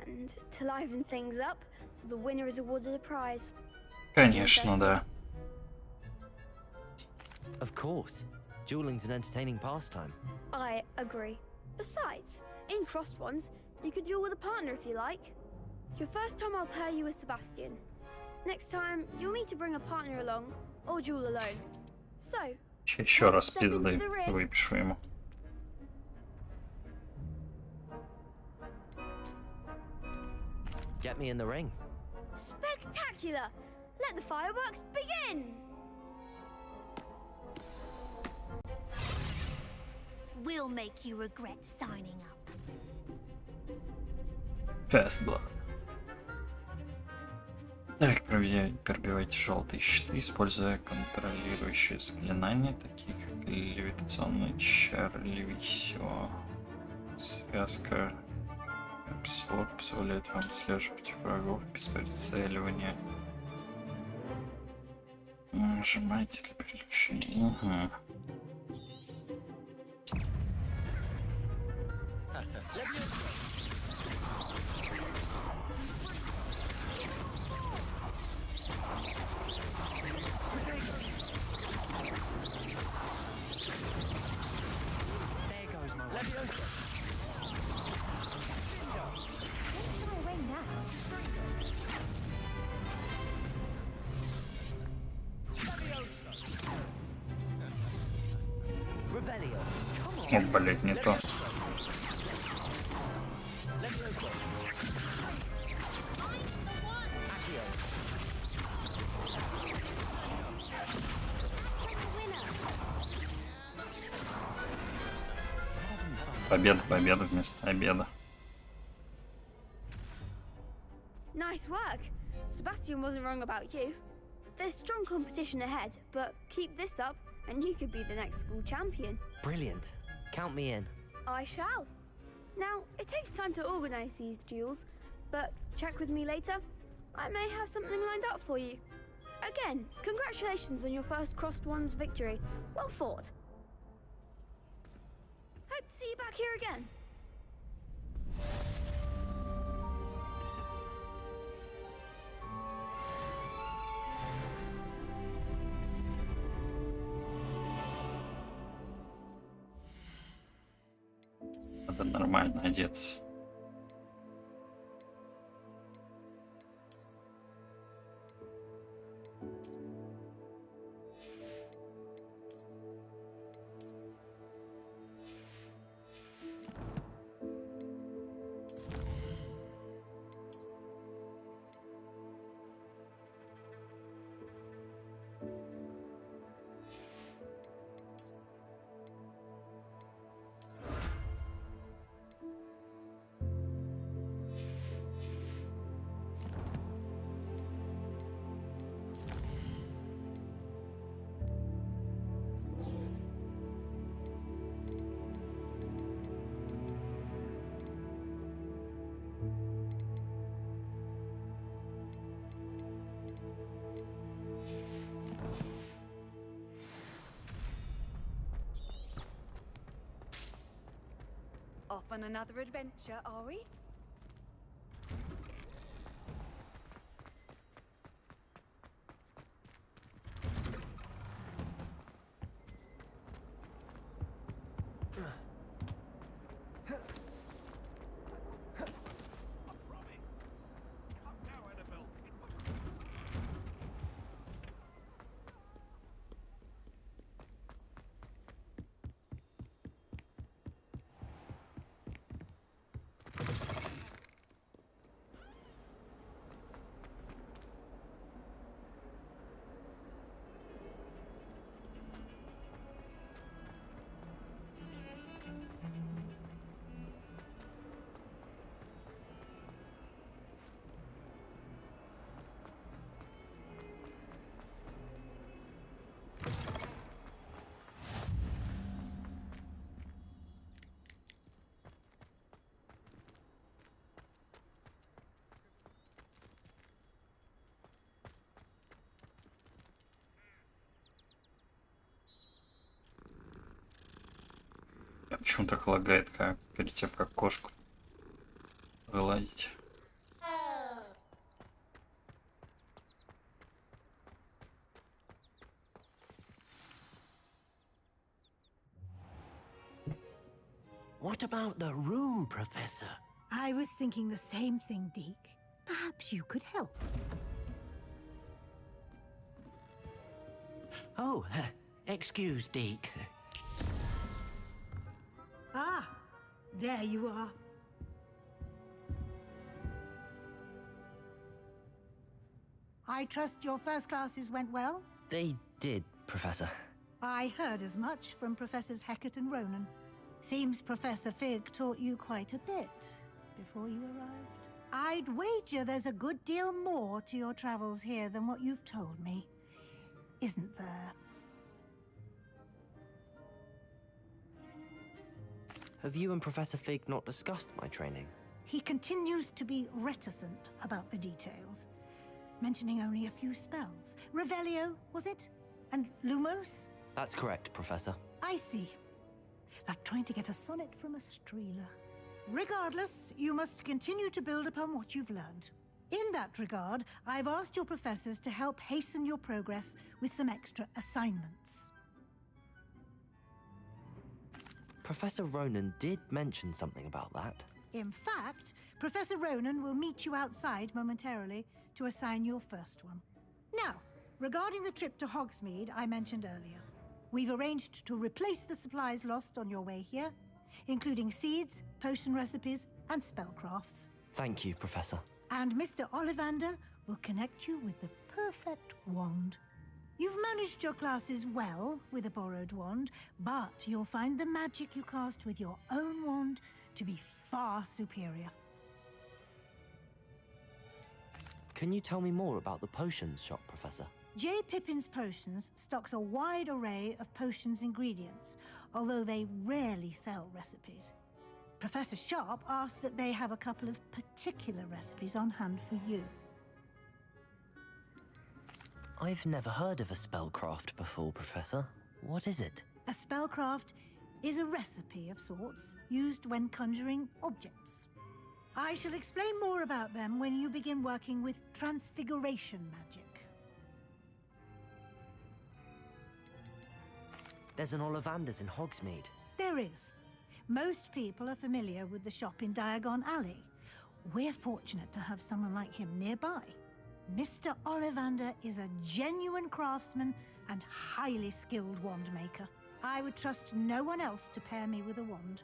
And to liven things up, the winner is awarded a prize. Конечно, да. Of course. Dueling's an entertaining pastime. I agree. Besides, in crossed ones, you could duel with a partner if you like. Your first time I'll pair you with Sebastian. Next time, you'll need to bring a partner along, or duel alone. So, Еще раз пизды выпишу ему. Get me in the ring. spectacular! Let the fireworks begin! We'll make you regret signing up. Fast blood. Так, пробивайте желтые щиты, используя контролирующие заклинания, такие как левитационный чар Левисио. Связка Абсолют позволяет вам слеживать врагов без прицеливания. Нажимайте для переключения. Угу. О, блять, не то. Победа, победа вместо обеда. Nice work. Sebastian wasn't wrong about you. There's strong competition ahead, but keep this up and you could be the next school champion. Brilliant. Count me in. I shall. Now, it takes time to organize these duels, but check with me later. I may have something lined up for you. Again, congratulations on your first Crossed Ones victory. Well fought. Hope to see you back here again. Надо нормально одеться. Off on another adventure, are we? Почему так лагает, как перед тем, как кошку вылазить? What about the room, Professor? I was thinking the same thing, Deke. Perhaps you could help. Oh, excuse, Deke. Ah, there you are. I trust your first classes went well? They did, Professor. I heard as much from Professors Hecat and Ronan. Seems Professor Fig taught you quite a bit before you arrived. I'd wager there's a good deal more to your travels here than what you've told me. Isn't there? Have you and Professor Fig not discussed my training? He continues to be reticent about the details, mentioning only a few spells. Revelio, was it? And Lumos? That's correct, Professor. I see. Like trying to get a sonnet from a streeler. Regardless, you must continue to build upon what you've learned. In that regard, I've asked your professors to help hasten your progress with some extra assignments. Professor Ronan did mention something about that. In fact, Professor Ronan will meet you outside momentarily to assign your first one. Now, regarding the trip to Hogsmeade I mentioned earlier, We've arranged to replace the supplies lost on your way here, including seeds, potion recipes, and spellcrafts. Thank you, Professor. And Mr. Ollivander will connect you with the perfect wand. You've managed your classes well with a borrowed wand, but you'll find the magic you cast with your own wand to be far superior. Can you tell me more about the potions shop, Professor? J. Pippin's Potions stocks a wide array of potions ingredients, although they rarely sell recipes. Professor Sharp asked that they have a couple of particular recipes on hand for you. I've never heard of a spellcraft before, Professor. What is it? A spellcraft is a recipe of sorts used when conjuring objects. I shall explain more about them when you begin working with transfiguration magic. There's an Ollivander's in Hogsmeade. There is. Most people are familiar with the shop in Diagon Alley. We're fortunate to have someone like him nearby. Mr. Ollivander is a genuine craftsman and highly skilled wand maker. I would trust no one else to pair me with a wand.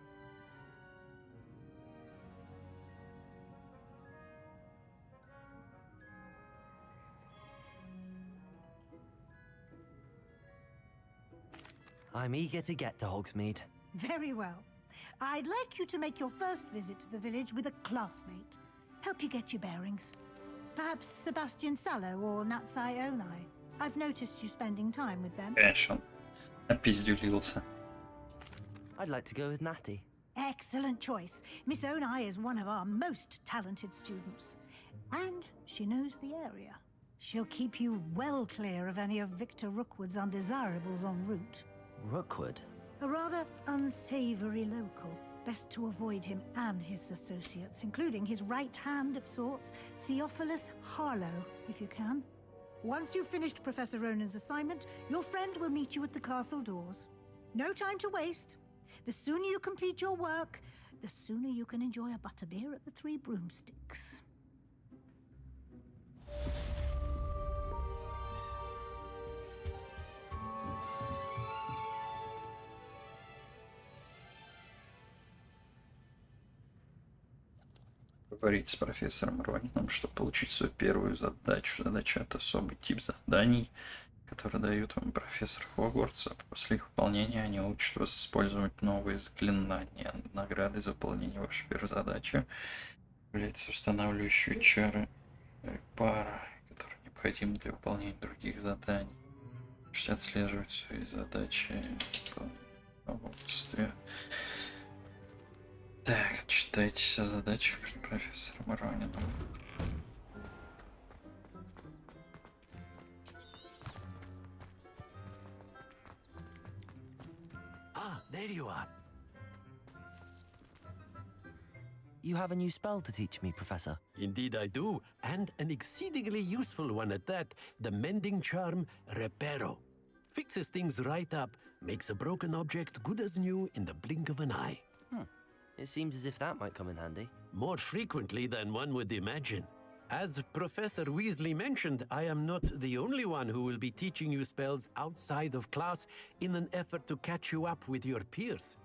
I'm eager to get to Hogsmeade. Very well. I'd like you to make your first visit to the village with a classmate. Help you get your bearings. Perhaps Sebastian Sallow or Natsai Onai. I've noticed you spending time with them. Конечно, опиздюлился. I'd like to go with Natty. Excellent choice. Miss Onai is one of our most talented students. And she knows the area. She'll keep you well clear of any of Victor Rookwood's undesirables en route. Rookwood? A rather unsavory local. Best to avoid him and his associates, including his right hand of sorts, Theophilus Harlow, if you can. Once you've finished Professor Ronan's assignment, your friend will meet you at the castle doors. No time to waste. The sooner you complete your work, the sooner you can enjoy a butterbeer at the Three Broomsticks. Говорить с профессором Ронином, чтобы получить свою первую задачу. Задача — это особый тип заданий, который дают вам профессор Хогвартса. После их выполнения они учат вас использовать новые заклинания. Награды за выполнение вашей первой задачи являются устанавливающие чары пара, которые необходимы для выполнения других заданий. Можете отслеживать свои задачи в Хогвартсе. Так, читайте все задачи перед профессором Ронином. Ah, there you are. You have a new spell to teach me, Professor. Indeed I do, and an exceedingly useful one at that, the mending charm Reparo. Fixes things right up, makes a broken object good as new in the blink of an eye. It seems as if that might come in handy. More frequently than one would imagine. As Professor Weasley mentioned, I am not the only one who will be teaching you spells outside of class in an effort to catch you up with your peers.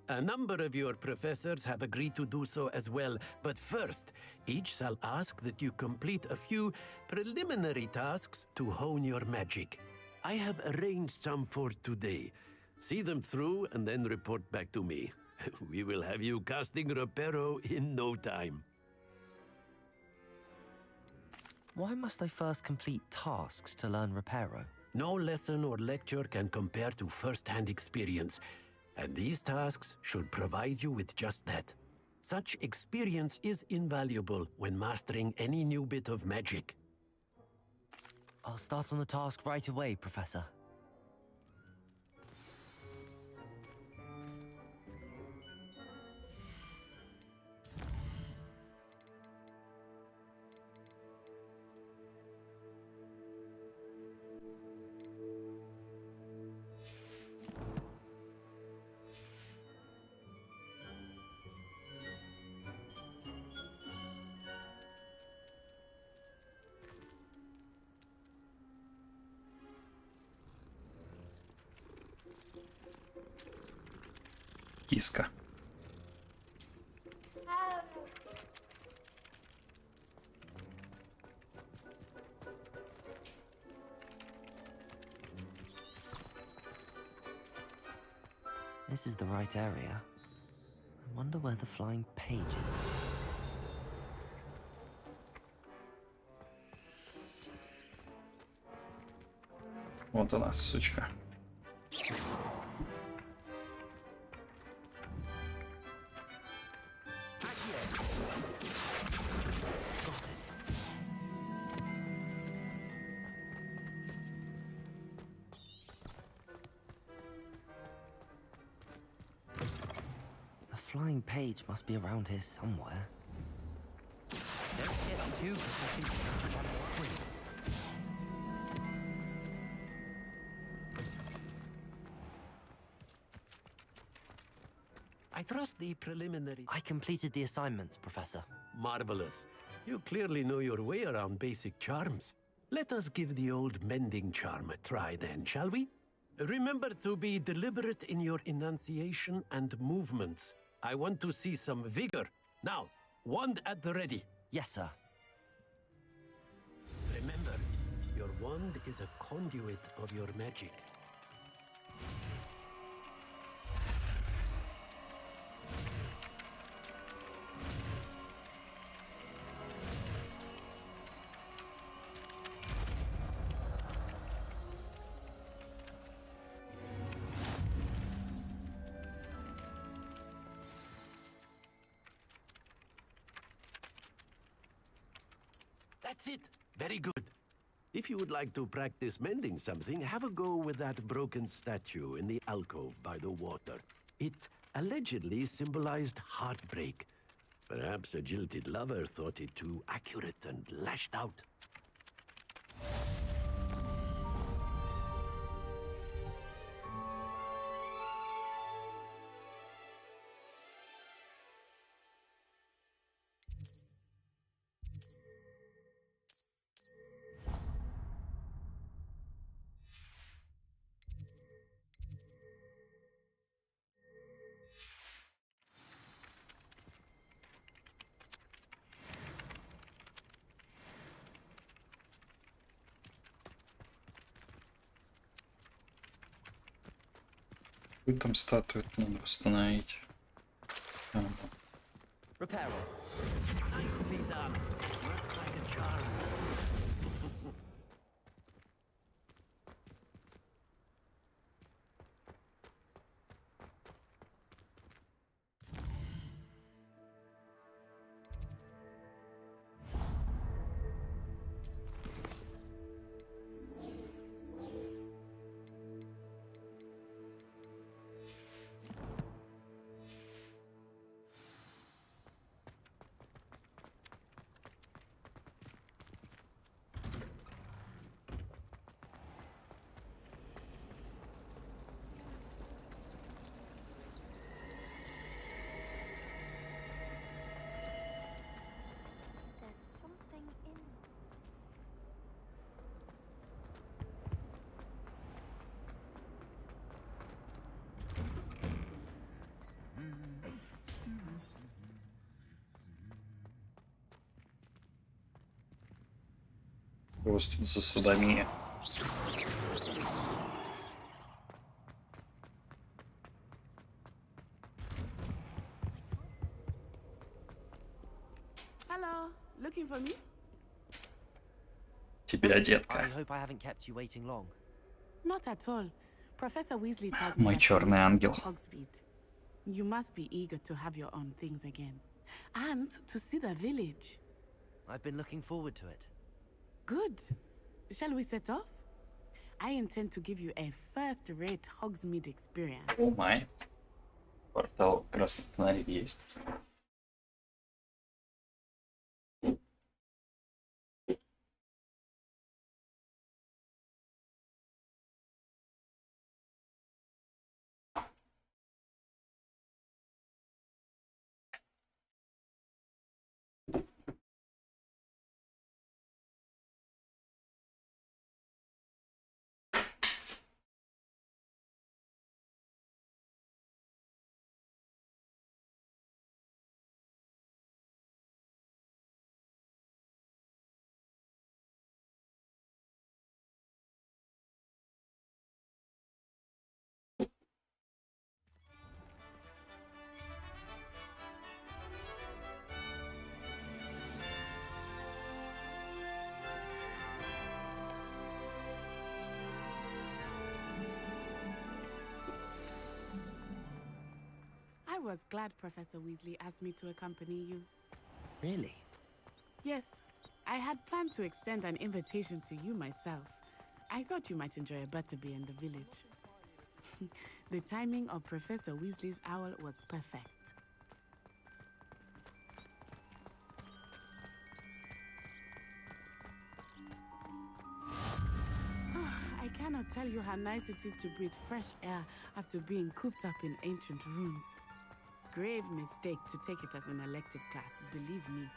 A number of your professors have agreed to do so as well, but first, each shall ask that you complete a few preliminary tasks to hone your magic. I have arranged some for today. See them through and then report back to me. We will have you casting Reparo in no time. Why must I first complete tasks to learn Reparo? No lesson or lecture can compare to first-hand experience, and these tasks should provide you with just that. Such experience is invaluable when mastering any new bit of magic. I'll start on the task right away, Professor. Киска. This is the right area. I wonder where the flying page is. Вот она, сучка. The flying page must be around here somewhere. Don't get too proficient in one more point. I trust the preliminary... I completed the assignments, Professor. Marvelous. You clearly know your way around basic charms. Let us give the old mending charm a try then, shall we? Remember to be deliberate in your enunciation and movements. I want to see some vigor. Now, wand at the ready. Yes, sir. Remember, your wand is a conduit of your magic. That's it. Very good. If you would like to practice mending something, have a go with that broken statue in the alcove by the water. It allegedly symbolized heartbreak. Perhaps a jilted lover thought it too accurate and lashed out. Какую там статую надо восстановить? Repair. Nicely done. Works like a charm, doesn't it? Просто за садомия. Hello, looking for me? Тебя, детка. I hope I haven't kept you waiting long. Not at all. Professor Weasley tells me Мой that черный you ангел. need to Hogsmeade. You must be eager to have your own things again. And to see the village. I've been looking forward to it. Good. Shall we set off? I intend to give you a first-rate Hogsmeade experience. О май. Портал красных фонарей есть. was glad Professor Weasley asked me to accompany you. Really? Yes, I had planned to extend an invitation to you myself. I thought you might enjoy a butterbeer in the village. The timing of Professor Weasley's owl was perfect. I cannot tell you how nice it is to breathe fresh air after being cooped up in ancient rooms. Grave mistake to take it as an elective class, believe me.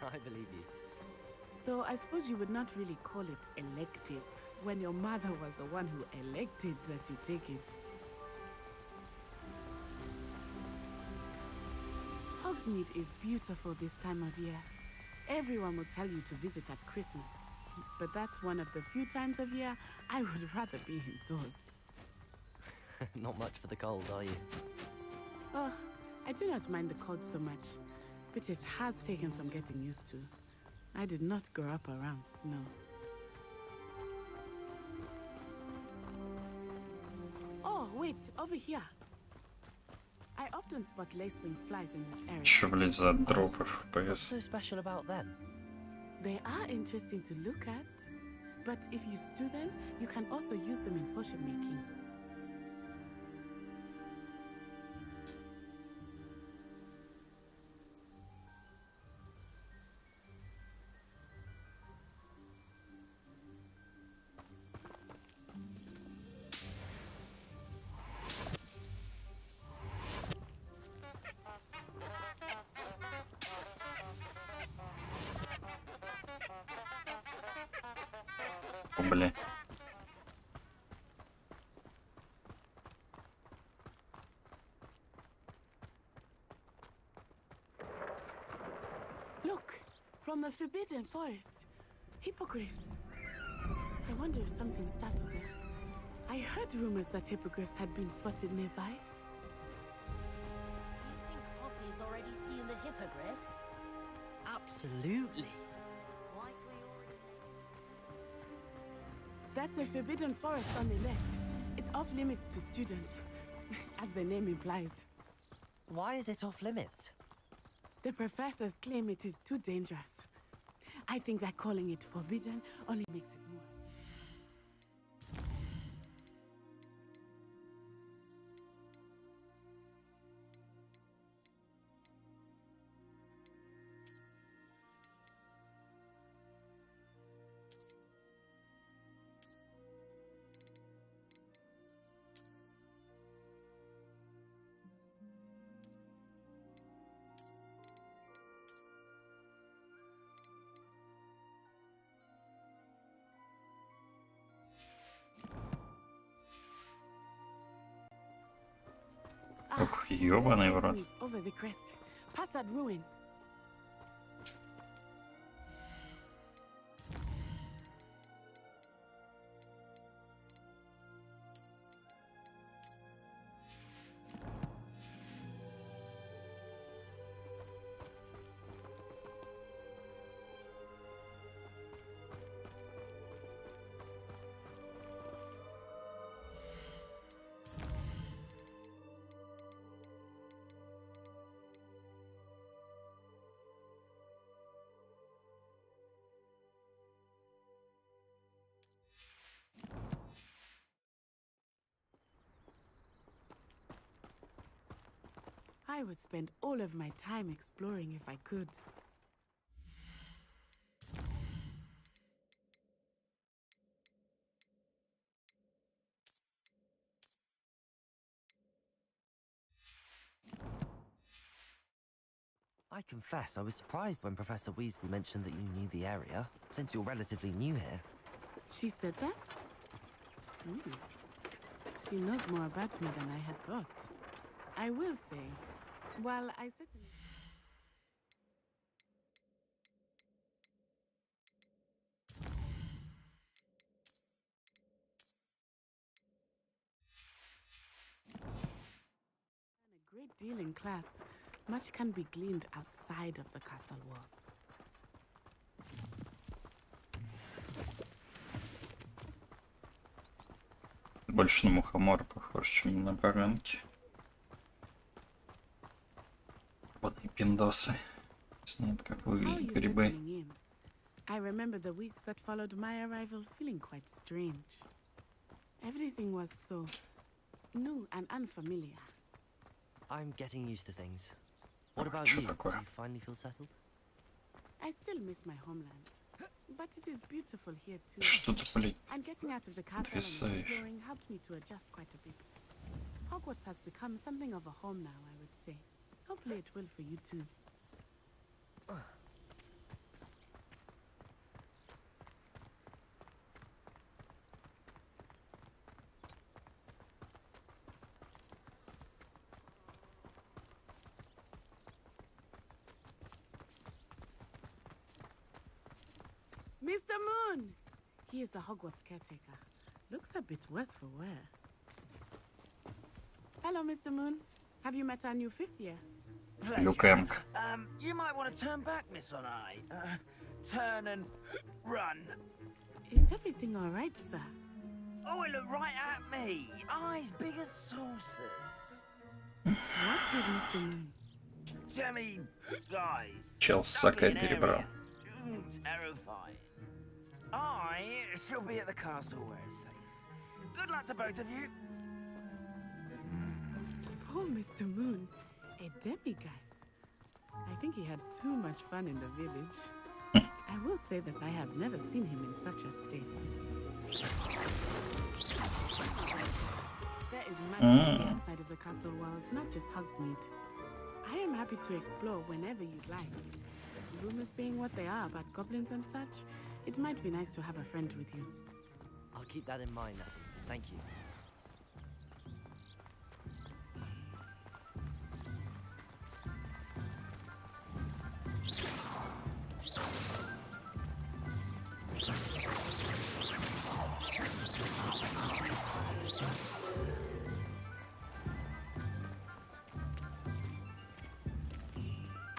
I believe you. Though I suppose you would not really call it elective when your mother was the one who elected that you take it. Hogsmeade is beautiful this time of year. Everyone will tell you to visit at Christmas. But that's one of the few times of year I would rather be indoors. Not much for the cold, are you? Oh, I do not mind the cold so much, but it has taken some getting used to. I did not grow up around snow. Oh, wait, over here. I often spot lacewing flies in this area. Что, блядь, за дропы FPS? What's so special about them? They are interesting to look at, but if you stew them, you can also use them in potion making. Бля. Look, from the Forbidden Forest. Hippogriffs. I wonder if something started there. I heard rumors that hippogriffs had been spotted nearby. You think Poppy's already seen the hippogriffs? Absolutely. That's the Forbidden Forest on the left. It's off limits to students, as the name implies. Why is it off limits? The professors claim it is too dangerous. I think that calling it forbidden only makes it more. Ох, ёбаный в рот. Over the crest, past that ruin. I would spend all of my time exploring if I could. I confess, I was surprised when Professor Weasley mentioned that you knew the area, since you're relatively new here. She said that? She knows more about me than I had thought. I will say, while I certainly... a great deal in class, much can be gleaned outside of the castle walls. Больше на мухомора похож, чем на баранки. Пиндосы. Знает, как выглядят грибы. I remember the weeks that followed my arrival feeling quite strange. Everything was so new and unfamiliar. I'm getting used to things. What about you? Do you finally feel settled? I still miss my homeland, but it is beautiful here too. Что-то, блядь, And getting out of the castle and exploring helped me to adjust quite a bit. Hogwarts has become something of a home now, I would say. Hopefully it will for you too. Mr. Moon! He is the Hogwarts caretaker. Looks a bit worse for wear. Hello, Mr. Moon. Have you met our new 5th year? Pleasure. You might want to turn back, Miss On Eye. Turn and run. Is everything all right, sir? Oh, it looked right at me. Eyes big as saucers. What did Mr. Moon? Jelly guys. Чел сакает перебрал. Terrifying. I shall be at the castle where it's safe. Good luck to both of you. Poor Mr. Moon. A demiguise. I think he had too much fun in the village. I will say that I have never seen him in such a state. There is much to see outside of the castle walls, not just Hogsmeade. I am happy to explore whenever you'd like. Rumors being what they are about goblins and such, it might be nice to have a friend with you. I'll keep that in mind, Natty. Thank you.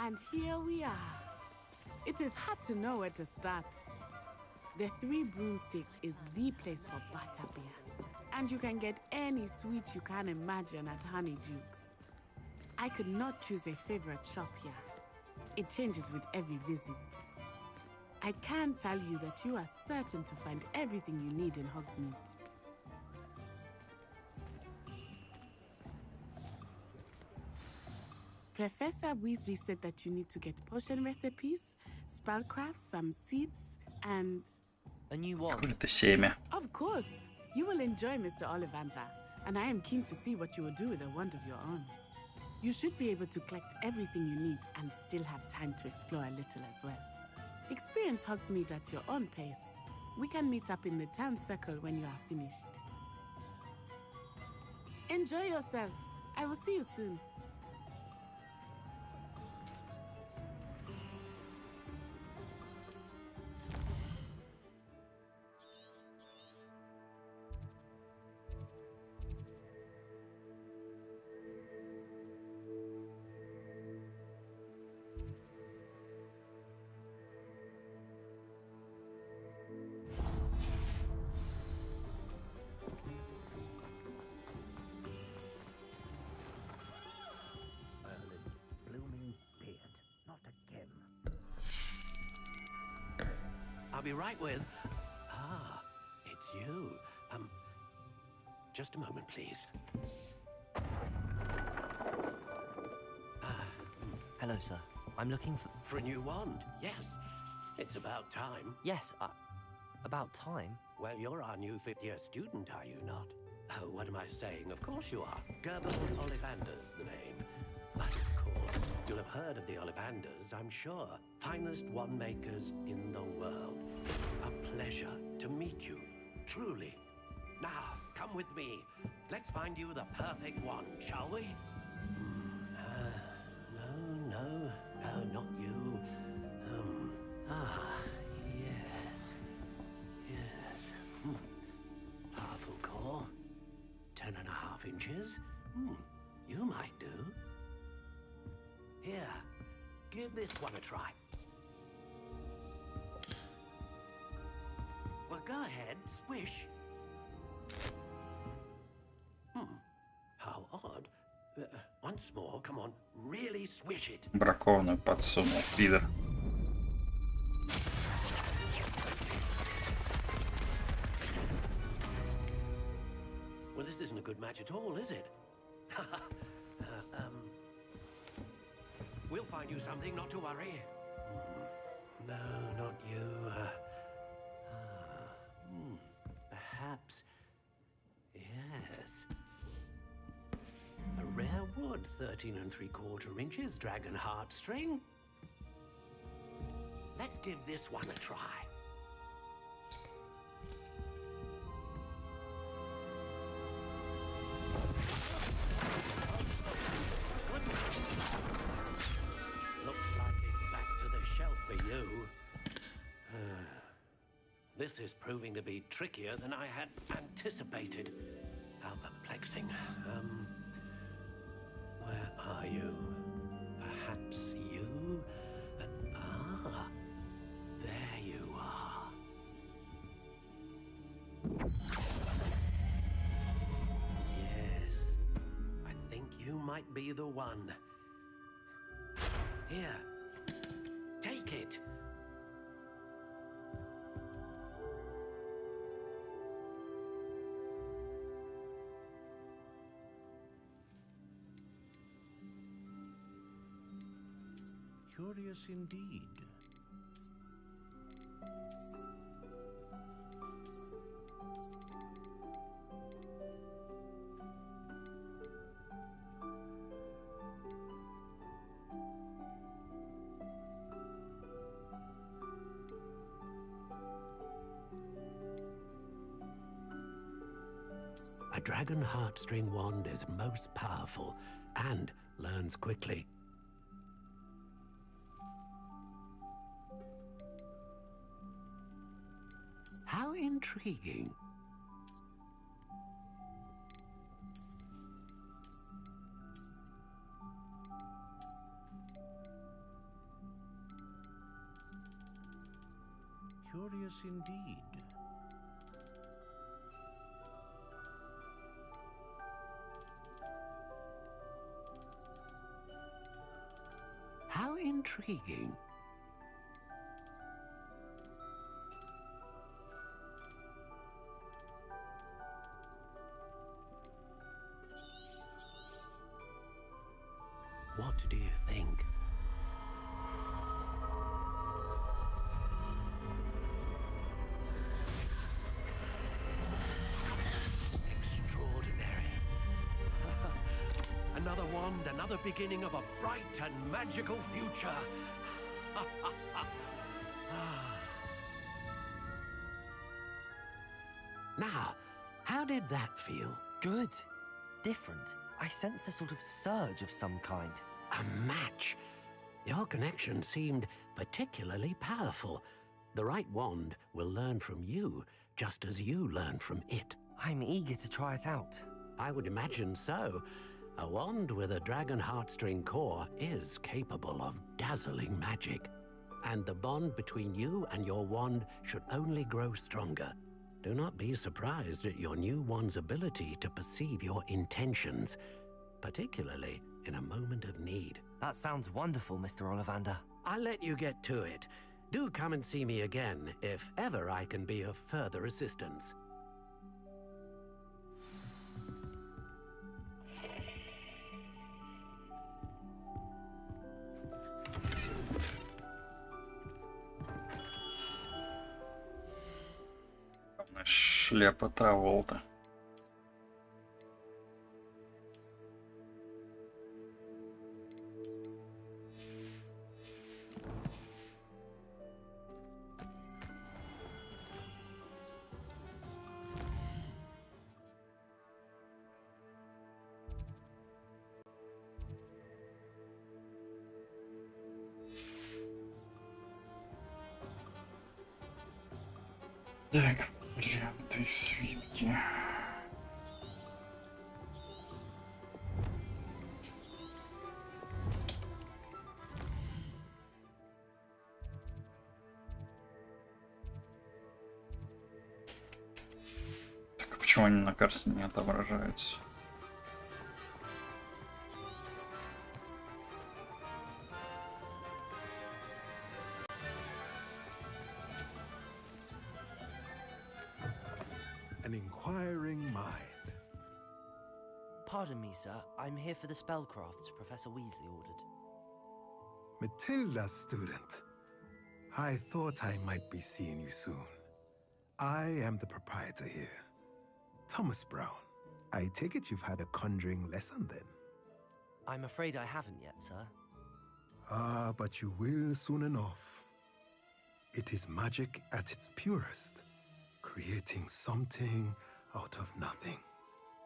And here we are. It is hard to know where to start. The Three Broomsticks is the place for butterbeer. And you can get any sweet you can imagine at Honeydukes. I could not choose a favorite shop here. It changes with every visit. I can tell you that you are certain to find everything you need in Hogsmeade. Professor Weasley said that you need to get potion recipes, spellcrafts, some seeds, and... A new one. Какое-то семя. Of course! You will enjoy Mr. Ollivander, and I am keen to see what you will do with a wand of your own. You should be able to collect everything you need and still have time to explore a little as well. Experience Hogsmeade at your own pace. We can meet up in the town circle when you are finished. Enjoy yourself. I will see you soon. I'll be right with... Ah, it's you. Just a moment, please. Hello, sir. I'm looking for... For a new wand, yes. It's about time. Yes, about time? Well, you're our new 5th year student, are you not? Oh, what am I saying? Of course you are. Gerbil Ollivander's the name. But of course, you'll have heard of the Ollivanders, I'm sure. Finest wand makers in the world. It's a pleasure to meet you, truly. Now, come with me. Let's find you the perfect wand, shall we? No, not you. Yes. Powerful core. 10.5 inches. You might do. Here, give this one a try. Well, go ahead, swish. How odd. Once more, come on, really swish it. Бракованную подсунул, пидор. Well, this isn't a good match at all, is it? We'll find you something, not to worry. No, not you. Perhaps. Yes. A rare wood, 13 3/4 inches, dragon heartstring. Let's give this one a try. Looks like it's back to the shelf for you. This is proving to be trickier than I had anticipated. How perplexing. Where are you? Perhaps you? There you are. Yes, I think you might be the one. Here, take it. Curious indeed. A dragon heartstring wand is most powerful and learns quickly. How intriguing. Curious indeed. How intriguing. What do you think? Extraordinary. Another wand, another beginning of a bright and magical future. Now, how did that feel? Good. Different. I sensed a sort of surge of some kind. A match. Your connection seemed particularly powerful. The right wand will learn from you, just as you learn from it. I'm eager to try it out. I would imagine so. A wand with a dragon heartstring core is capable of dazzling magic. And the bond between you and your wand should only grow stronger. Do not be surprised at your new wand's ability to perceive your intentions, particularly in a moment of need. That sounds wonderful, Mr. Ollivander. I'll let you get to it. Do come and see me again if ever I can be of further assistance. Шляпа Траволта. Так, варианты и свитки. Так, а почему они на карте не отображаются? Pardon me, sir. I'm here for the spellcrafts Professor Weasley ordered. Matilda's student. I thought I might be seeing you soon. I am the proprietor here, Thomas Brown. I take it you've had a conjuring lesson then? I'm afraid I haven't yet, sir. Ah, but you will soon enough. It is magic at its purest, creating something out of nothing.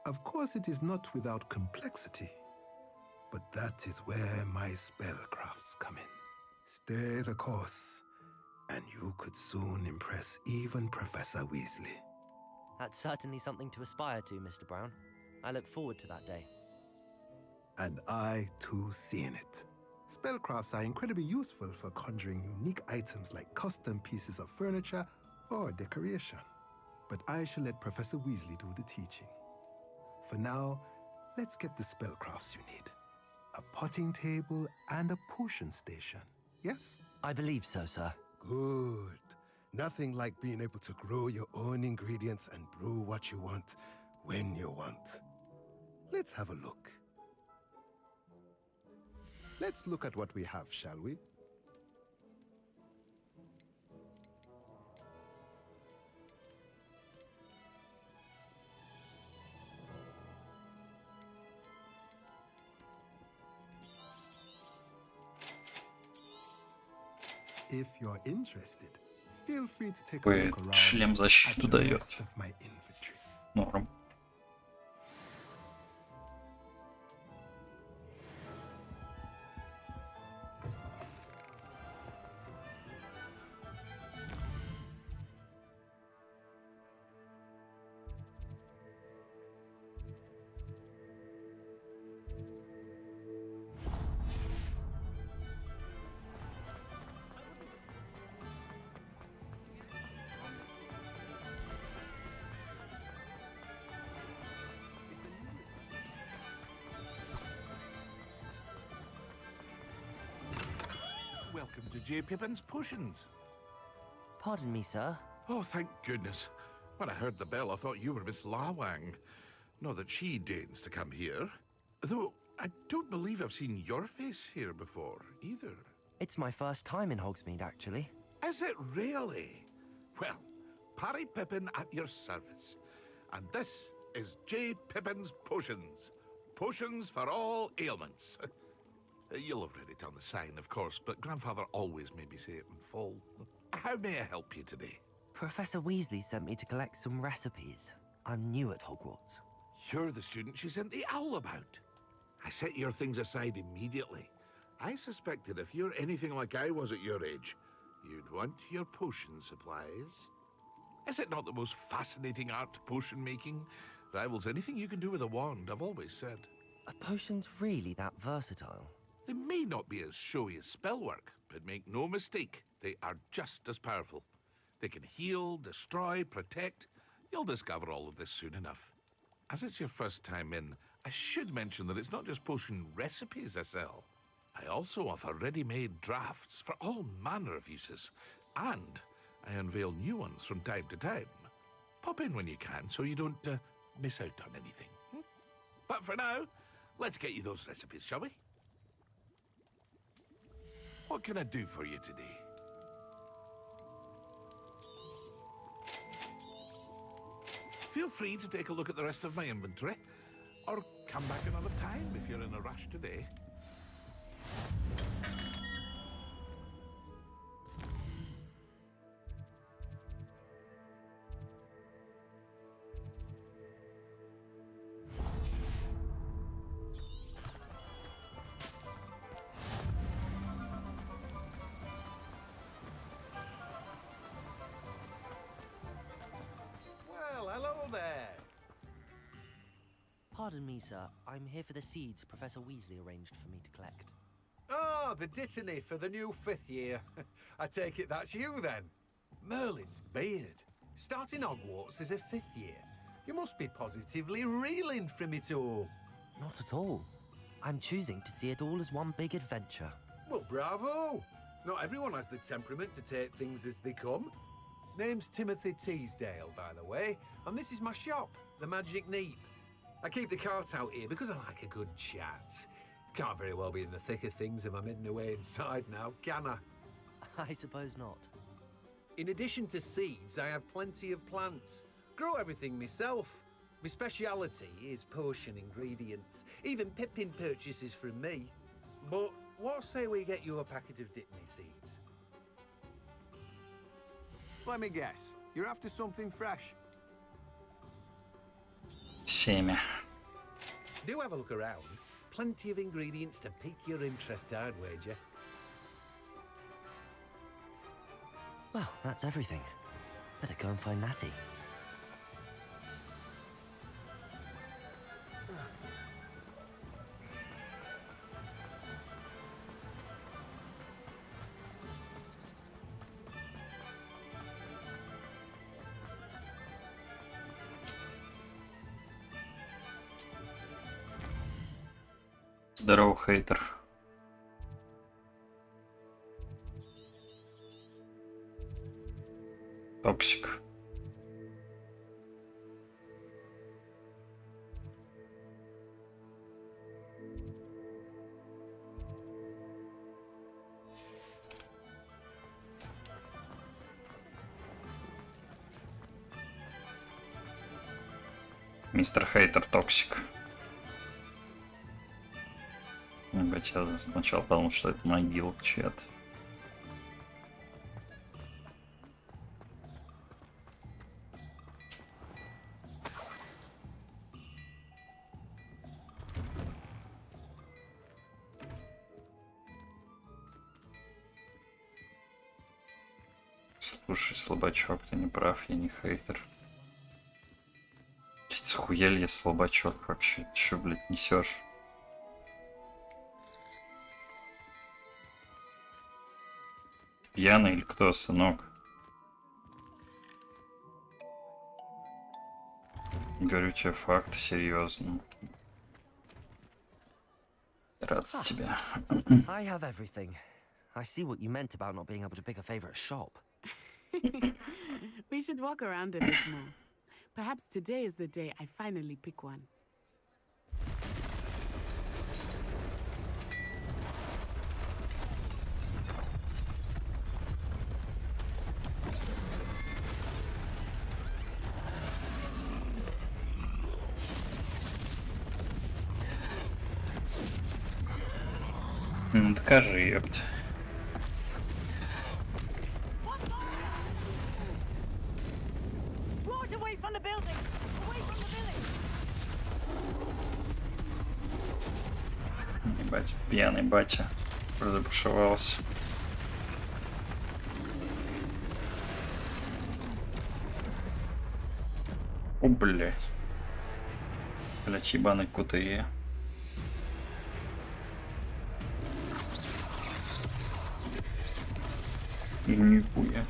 Of course, it is not without complexity, but that is where my spellcrafts come in. Stay the course, and you could soon impress even Professor Weasley. That's certainly something to aspire to, Mr. Brown. I look forward to that day. And I, too, seeing it. Spellcrafts are incredibly useful for conjuring unique items like custom pieces of furniture or decoration. But I shall let Professor Weasley do the teaching. For now, let's get the spellcrafts you need. A potting table and a potion station, yes? I believe so, sir. Good. Nothing like being able to grow your own ingredients and brew what you want when you want. Let's have a look. Let's look at what we have, shall we? If you're interested, feel free to take a look around. Шлем защиту дает. Норм. Welcome to J. Pippin's Potions. Pardon me, sir. Oh, thank goodness. When I heard the bell, I thought you were Miss Lawang. Not that she deigns to come here. Though, I don't believe I've seen your face here before, either. It's my first time in Hogsmeade, actually. Is it really? Well, Parry Pippin at your service. And this is J. Pippin's Potions. Potions for all ailments. You'll have read it on the sign, of course, but Grandfather always made me say it in full. How may I help you today? Professor Weasley sent me to collect some recipes. I'm new at Hogwarts. You're the student she sent the owl about. I set your things aside immediately. I suspected if you're anything like I was at your age, you'd want your potion supplies. Is it not the most fascinating art, potion making? Rivals anything you can do with a wand, I've always said. Are potions really that versatile? They may not be as showy as spellwork, but make no mistake, they are just as powerful. They can heal, destroy, protect. You'll discover all of this soon enough. As it's your first time in, I should mention that it's not just potion recipes I sell. I also offer ready-made drafts for all manner of uses, and I unveil new ones from time to time. Pop in when you can so you don't miss out on anything. But for now, let's get you those recipes, shall we? What can I do for you today? Feel free to take a look at the rest of my inventory, or come back another time if you're in a rush today. Pardon me, sir. I'm here for the seeds Professor Weasley arranged for me to collect. Ah, the dittany for the new 5th year. I take it that's you, then. Merlin's beard. Starting Hogwarts as a 5th year. You must be positively reeling from it all. Not at all. I'm choosing to see it all as one big adventure. Well, bravo! Not everyone has the temperament to take things as they come. Name's Timothy Teasdale, by the way, and this is my shop, the Magic Neep. I keep the cart out here because I like a good chat. Can't very well be in the thick of things if I'm hidden away inside now, can I? I suppose not. In addition to seeds, I have plenty of plants. Grow everything myself. My speciality is potion ingredients. Even Pippin purchases from me. But what say we get you a packet of Dittany seeds? Let me guess. You're after something fresh. Семя. Do have a look around. Plenty of ingredients to pique your interest, I'd wager. Well, that's everything. Better go and find Natty. Здорово, хейтер. Токсик. Мистер Хейтер Токсик. Ебать, я сначала подумал, что это могила чья-то. Слушай, слабачок, ты не прав, я не хейтер. Блять, схуяли я слабачок вообще? Чё, блять, несешь? Пьяный или кто, сынок? Говорю тебе факт, серьезно. Рад за тебя. I have everything. I see what you meant about not being able to pick a favorite shop. We should walk around a bit more. Perhaps today is the day I finally pick one. Ну, докажи, ёпт. Ебать, пьяный батя разобушевался. О, блядь. Блядь, ебаный КТЕ. Нихуя.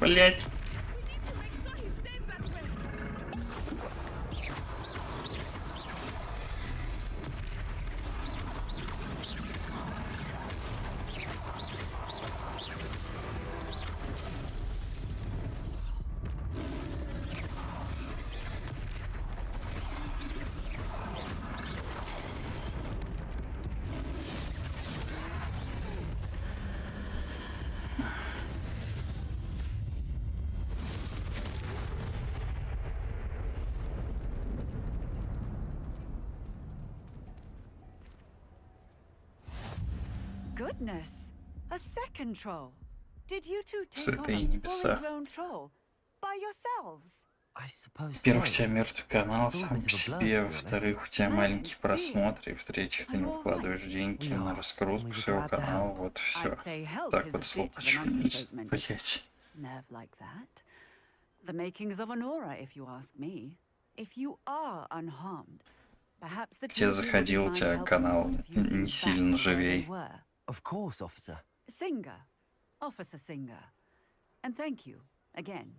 Блять. goodness. A second troll. Did you two take on Святые a небеса. full-grown troll by yourselves? Во-первых, у тебя мертвый канал сам по себе, во-вторых, у тебя маленькие просмотры, и в-третьих, ты не вкладываешь деньги на раскрутку своего канала, вот все. Так вот случилось, блять. Nerve like that. The makings of an aura, if you ask me. If you are unharmed, perhaps the Где заходил, у тебя канал не сильно живей. Of course, officer. Singer. Officer Singer. And thank you, again.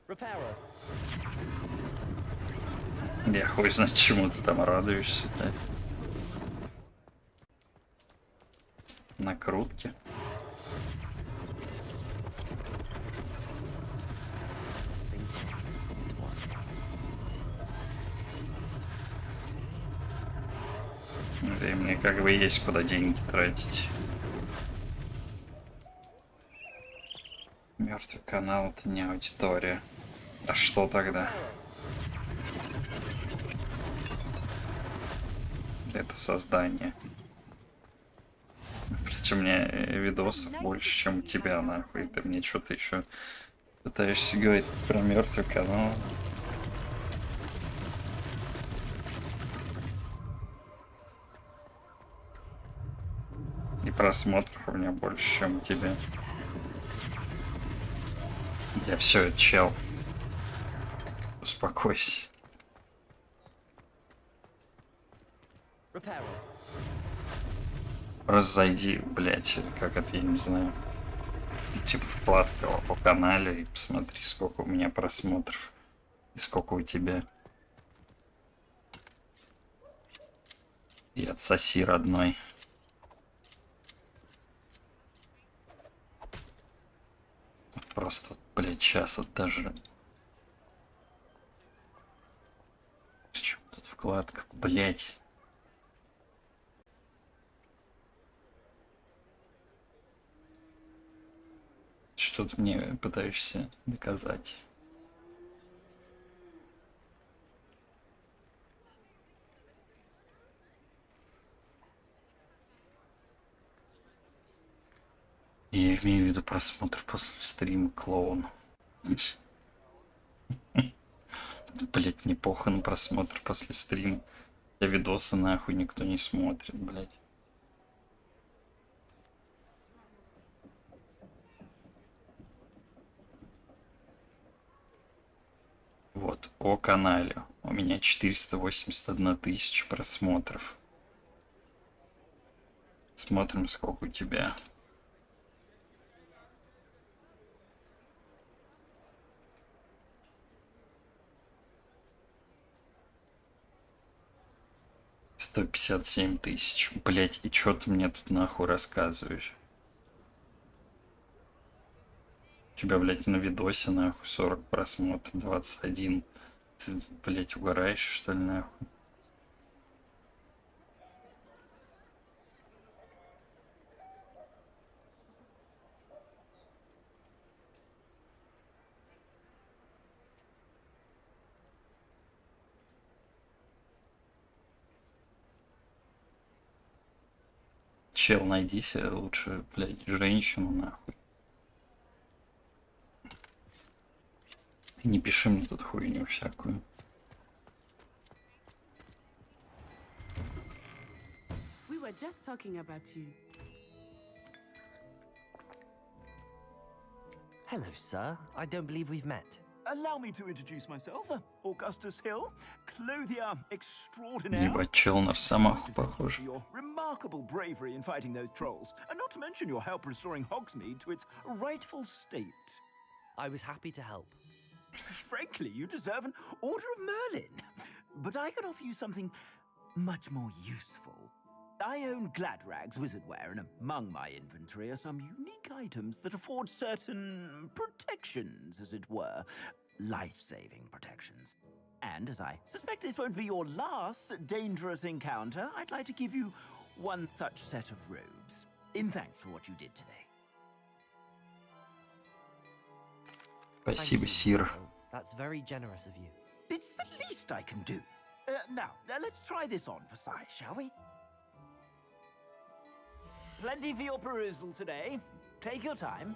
Repairer. Я хуй знает, чему ты там радуешься, да? Накрутки. Да и мне как бы есть куда деньги тратить. Мертвый канал — это не аудитория. А что тогда? Это создание. Блять, у меня видосов больше, чем у тебя, нахуй. Ты мне что-то еще пытаешься говорить про мертвый канал. И просмотров у меня больше, чем у тебя. Я все, чел. Успокойся. Просто зайди, блять, как это, я не знаю. Типа вкладка о канале и посмотри, сколько у меня просмотров и сколько у тебя. И отсоси, родной. Просто, блядь, сейчас вот даже... Причем тут вкладка, блядь. Что ты мне пытаешься доказать? Я имею в виду просмотр после стрима, клоун. Блять, не похуй на просмотр после стрима. Я видосы нахуй никто не смотрит, блять. Вот, о канале. У меня 481 тысяча просмотров. Смотрим, сколько у тебя. $157 тысяч. Блять, и чё ты мне тут нахуй рассказываешь? У тебя, блять, на видосе нахуй 40 просмотров, 21. Ты, блять, угораешь, что ли, нахуй? Чел, найди себе лучше, блядь, женщину, нахуй. И не пиши мне тут хуйню всякую. We were just talking about you. Hello, sir. I don't believe we've met. Allow me to introduce myself, Augustus Hill, clothier extraordinaire. Ебать, чел на Росомаху похож. Your remarkable bravery in fighting those trolls, and not to mention your help restoring Hogsmeade to its rightful state. I was happy to help. Frankly, you deserve an Order of Merlin. But I can offer you something much more useful. I own Gladrag's wizardware, and among my inventory are some unique items that afford certain protections, as it were. Life-saving protections. And as I suspect this won't be your last dangerous encounter, I'd like to give you one such set of robes, in thanks for what you did today. Спасибо, сир. That's very generous of you. It's the least I can do. Now, let's try this on for size, shall we? Plenty for your perusal today. Take your time.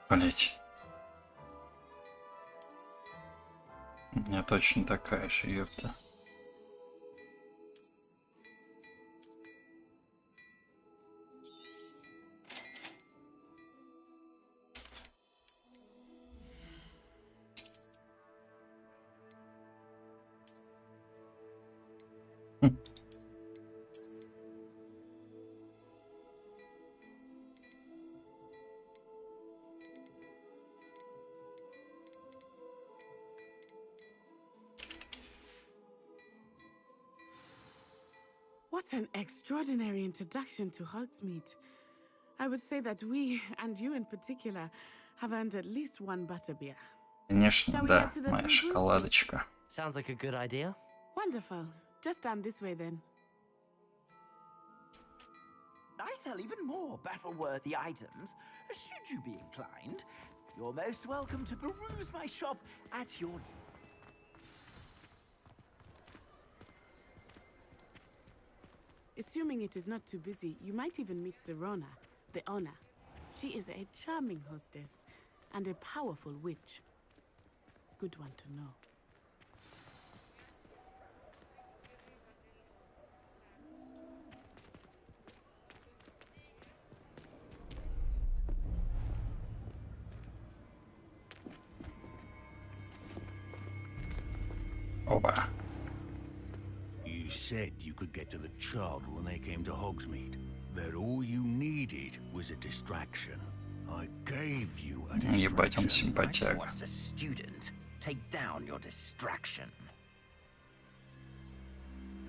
Блять. У меня точно такая же, ёпта. What an extraordinary introduction to Hogsmeade. I would say that we, and you in particular, have earned at least one butterbeer. Конечно, да, моя шоколадочка. Sounds like a good idea. Wonderful. Just stand this way then. I sell even more battle-worthy items. Should you be inclined, you're most welcome to peruse my shop at your... Assuming it is not too busy, you might even meet Serona, the owner. She is a charming hostess and a powerful witch. Good one to know. Оба. You said you could get to the child when they came to Hogsmeade. That all you needed was a distraction. I gave you a distraction. Ебать, он симпатяга. What's a student? Take down your distraction.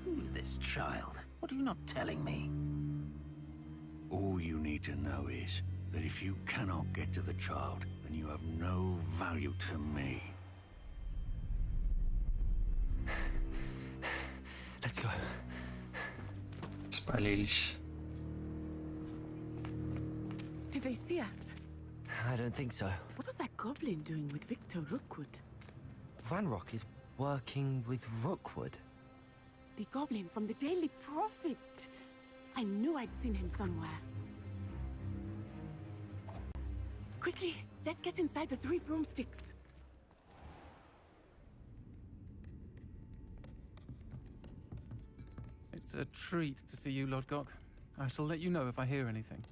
Who's this child? What are you not telling me? All you need to know is that if you cannot get to the child, then you have no value to me. Let's go. Спалились. Did they see us? I don't think so. What was that goblin doing with Victor Rookwood? Ranrock is working with Rookwood. The goblin from the Daily Prophet. I knew I'd seen him somewhere. Quickly, let's get inside the 3 broomsticks. It's a treat to see you, Lodgok. I shall let you know if I hear anything.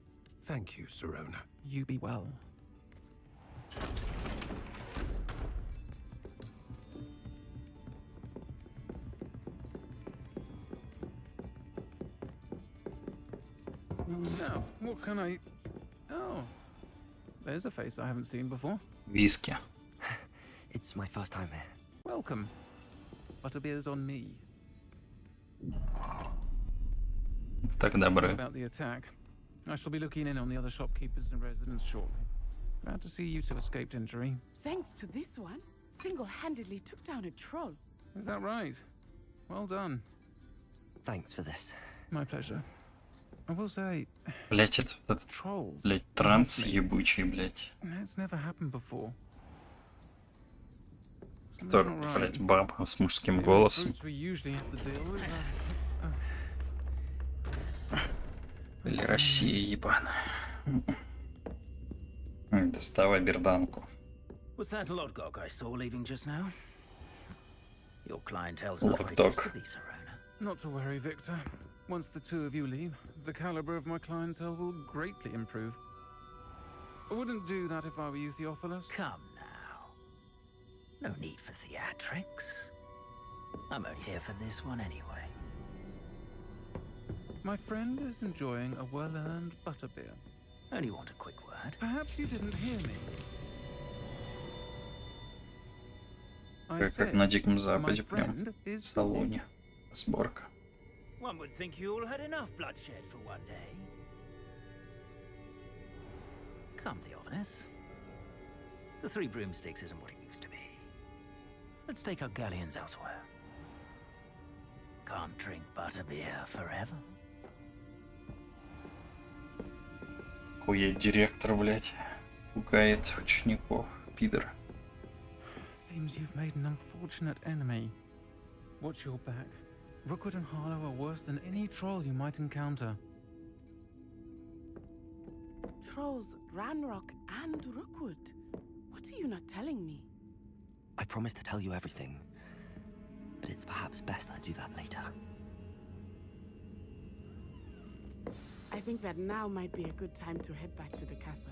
Thank you, Serona. You be well. Now, what can I... Oh, there's a face I haven't seen before. Виски. It's my first time here. Welcome. Butterbeer's on me. Так добрый. About the attack. I shall be looking in on the other shopkeepers and residents shortly. Glad to see you two escaped injury. Thanks to this one, single-handedly took down a troll. Is that right? Well done. Thanks for this. My pleasure. I will say... Блять, этот, блять, транс ебучий, блять. That's never happened before. Который, блять, баба с мужским голосом. Или Россия ебаная. Доставай берданку. Was that Lodgok I saw leaving just now? Your clientele's not what it used to be, Serona. Not to worry, Victor. Once the two of you leave, the caliber of my clientele will greatly improve. I wouldn't do that if I were you, Theophilus. Come now. No need for theatrics. I'm only here for this one anyway. My friend is enjoying a well-earned butterbeer. Only want a quick word. Perhaps you didn't hear me. Как на Диком Западе, прям в салоне. Сборка. One would think you all had enough bloodshed for one day. Come, Theophilus. The 3 broomsticks isn't what it used to be. Let's take our galleons elsewhere. Can't drink butterbeer forever. Хуя директор, блять, пугает учеников, пидор. seems you've made an unfortunate enemy. Watch your back. Rookwood and Harlow are worse than any troll you might encounter. Trolls, Ranrock, and Rookwood. What are you not telling me? I promised to tell you everything, but it's perhaps best I do that later. I think that now might be a good time to head back to the castle.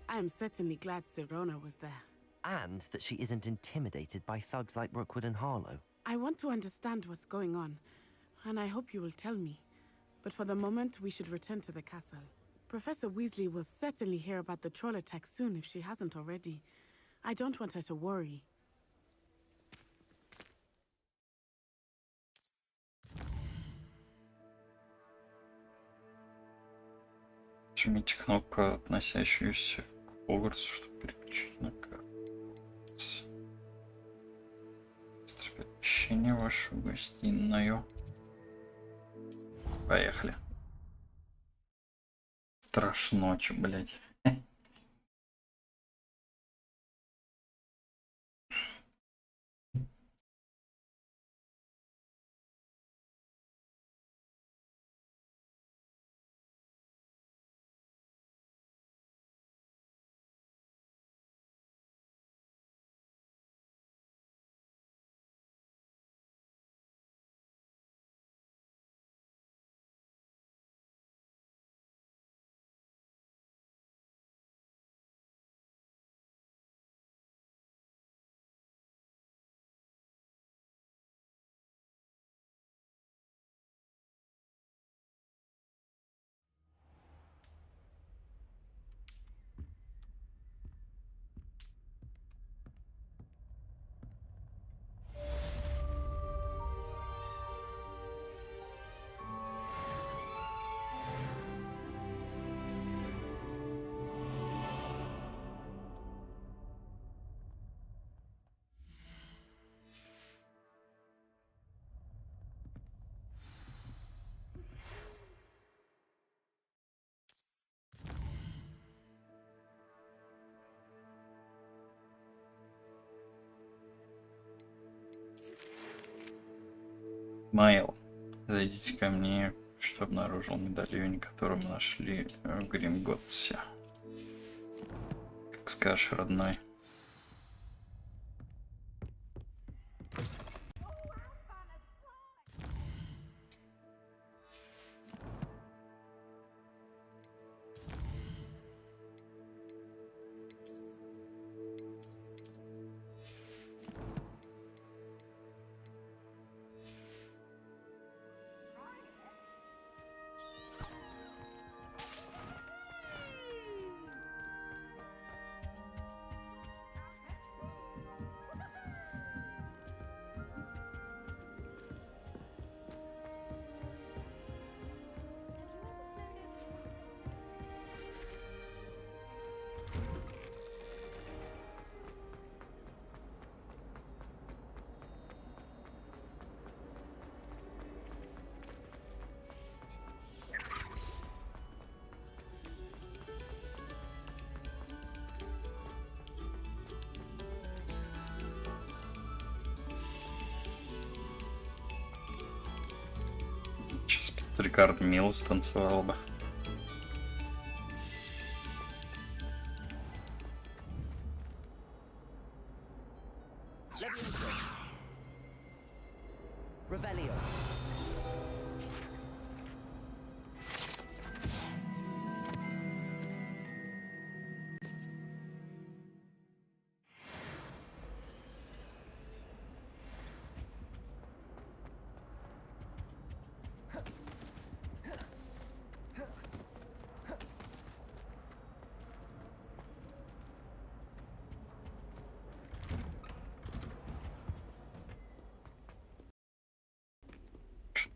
I am certainly glad Sirona was there. And that she isn't intimidated by thugs like Rookwood and Harlow. I want to understand what's going on, and I hope you will tell me. But for the moment, we should return to the castle. Professor Weasley will certainly hear about the troll attack soon if she hasn't already. I don't want her to worry. Жмите кнопку, относящуюся к Хогвартсу, чтобы переключить на карту. Перемещение в вашу гостиную. Поехали. Страшно, чё, блядь. Майл, зайдите ко мне, что обнаружил медальон, который мы нашли в Гринготтсе. Как скажешь, родной. Сейчас под Рикардо Мило станцевал бы.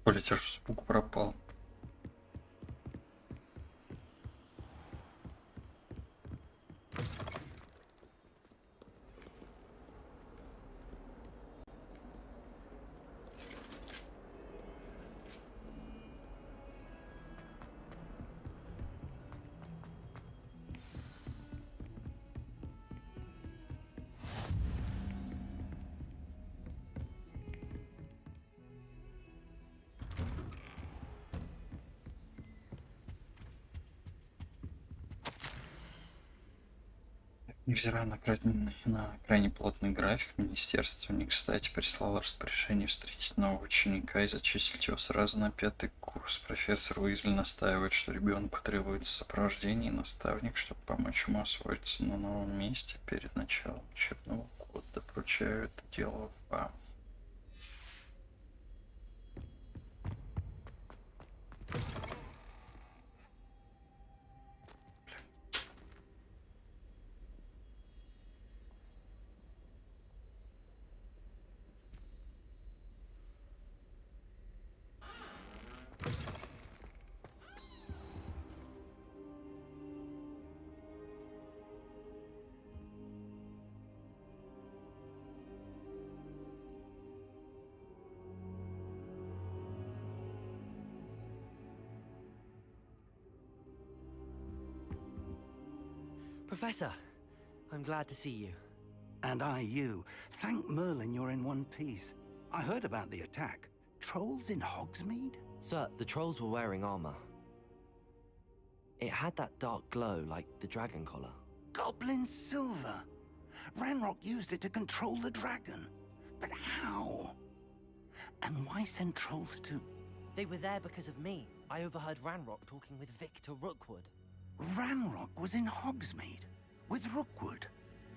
Полетел, что звук пропал. Невзирая на крайне плотный график, министерство не кстати прислало распоряжение встретить нового ученика и зачислить его сразу на 5-й курс. Профессор Уизли настаивает, что ребенку требуется сопровождение и наставник, чтобы помочь ему освоиться на новом месте перед началом учебного года. Поручаю это дело вам. Professor, I'm glad to see you. And I you. Thank Merlin you're in one piece. I heard about the attack. Trolls in Hogsmeade? Sir, the trolls were wearing armor. It had that dark glow like the dragon collar. Goblin silver. Ranrock used it to control the dragon. But how? And why send trolls to... They were there because of me. I overheard Ranrock talking with Victor Rookwood. Ranrock was in Hogsmeade? With Rookwood?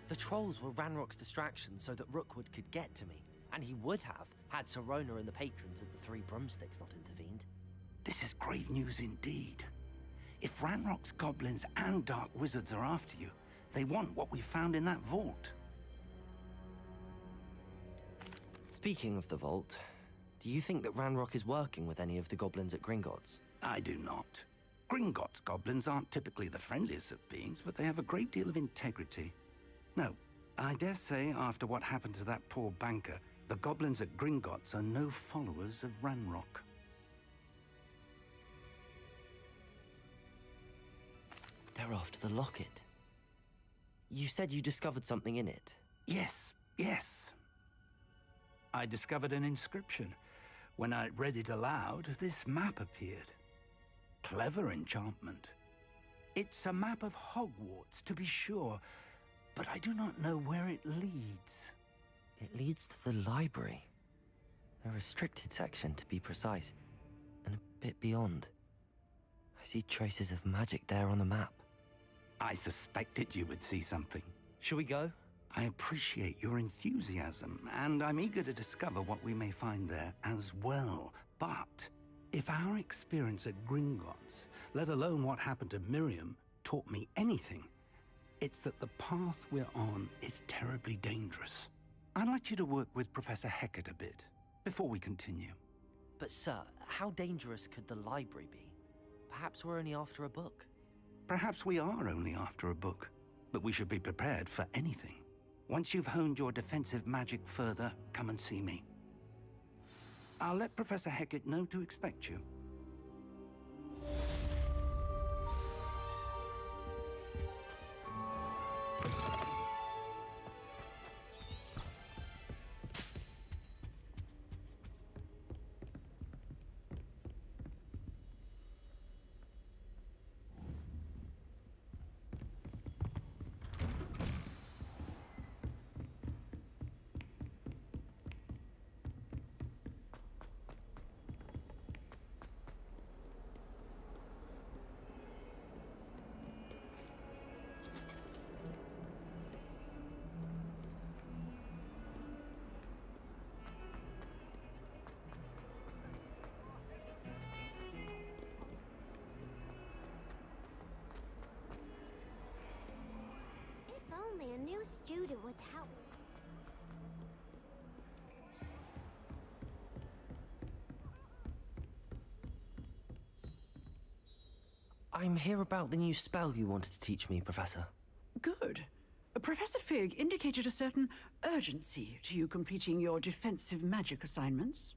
The trolls were Ranrock's distraction so that Rookwood could get to me. And he would have, had Sirona and the patrons at the Three Broomsticks not intervened. This is grave news indeed. If Ranrock's goblins and dark wizards are after you, they want what we found in that vault. Speaking of the vault, do you think that Ranrock is working with any of the goblins at Gringotts? I do not. Gringotts goblins aren't typically the friendliest of beings, but they have a great deal of integrity. No, I dare say after what happened to that poor banker, the goblins at Gringotts are no followers of Ranrock. They're after the locket. You said you discovered something in it. Yes, yes. I discovered an inscription. When I read it aloud, this map appeared. Clever enchantment. It's a map of Hogwarts, to be sure, but I do not know where it leads. It leads to the library. The restricted section, to be precise, and a bit beyond. I see traces of magic there on the map. I suspected you would see something. Shall we go? I appreciate your enthusiasm, and I'm eager to discover what we may find there as well. But if our experience at Gringotts, let alone what happened to Miriam, taught me anything, it's that the path we're on is terribly dangerous. I'd like you to work with Professor Hecat a bit, before we continue. But sir, how dangerous could the library be? Perhaps we're only after a book. Perhaps we are only after a book, but we should be prepared for anything. Once you've honed your defensive magic further, come and see me. I'll let Professor Hecat know to expect you. Only a new student would help. I'm here about the new spell you wanted to teach me, Professor. Good. Professor Fig indicated a certain urgency to you completing your defensive magic assignments.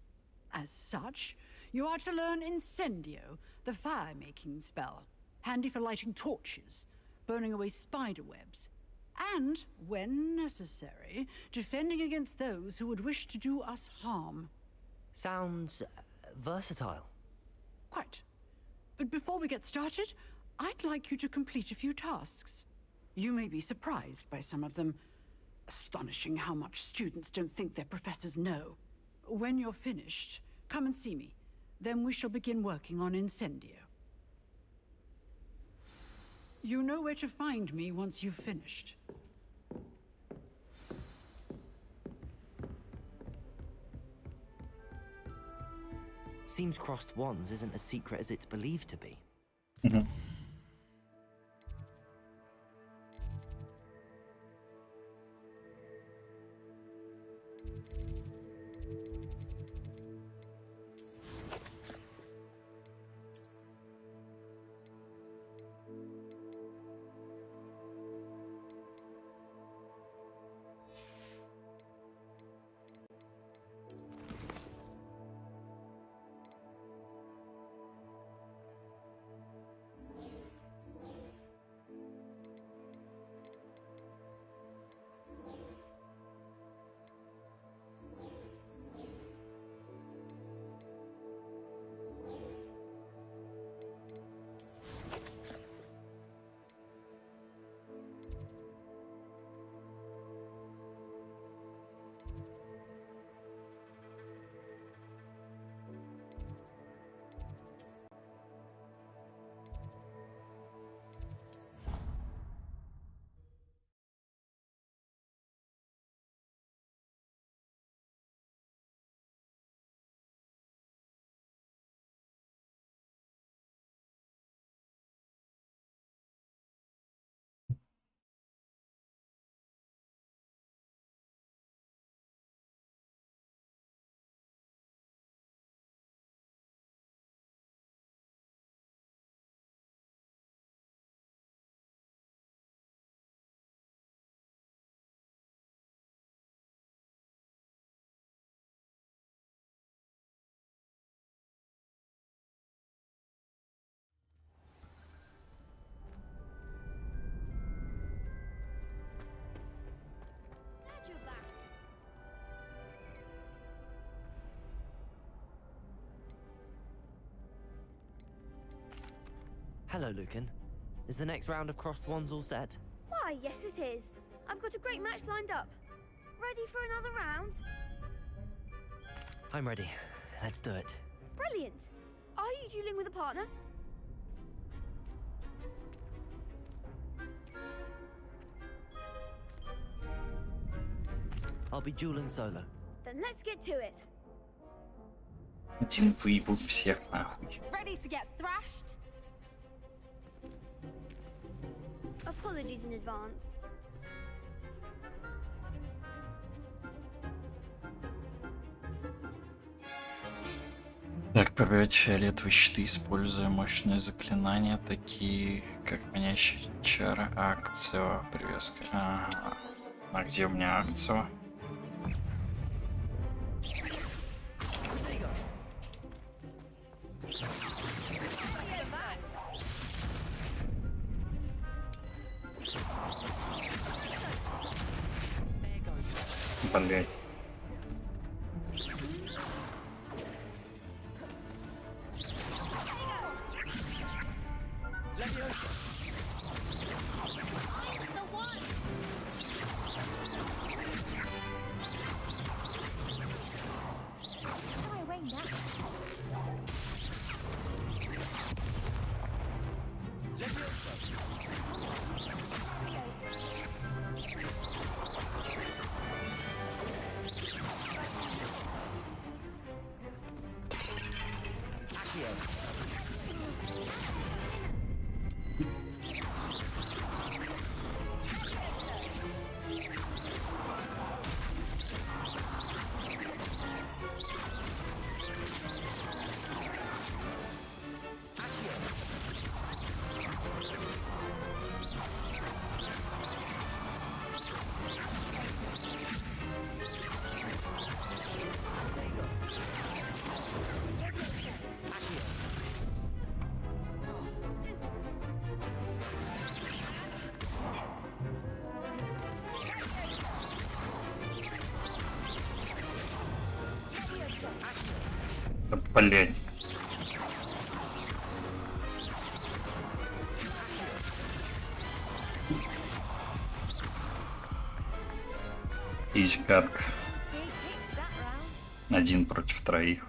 As such, you are to learn Incendio, the fire-making spell, handy for lighting torches, burning away spider webs, and, when necessary, defending against those who would wish to do us harm. Sounds versatile. Quite. But before we get started, I'd like you to complete a few tasks. You may be surprised by some of them. Astonishing how much students don't think their professors know. When you're finished, come and see me. Then we shall begin working on Incendio. You know where to find me once you've finished. Seems crossed wands isn't as secret as it's believed to be. Hello, Lucan. Is the next round of crossed wands all set? Why, yes it is. I've got a great match lined up. Ready for another round? I'm ready. Let's do it. Brilliant. Are you dueling with a partner? I'll be dueling solo. Then let's get to it. Один выебал всех нахуй. Ready to get thrashed? Apologies in advance. Так, пробивать фиолетовые щиты, используя мощные заклинания, такие как манящая чара, акция, привязка. Ага. А где у меня акция? Блять. Блять. Изикатка. 1 против 3.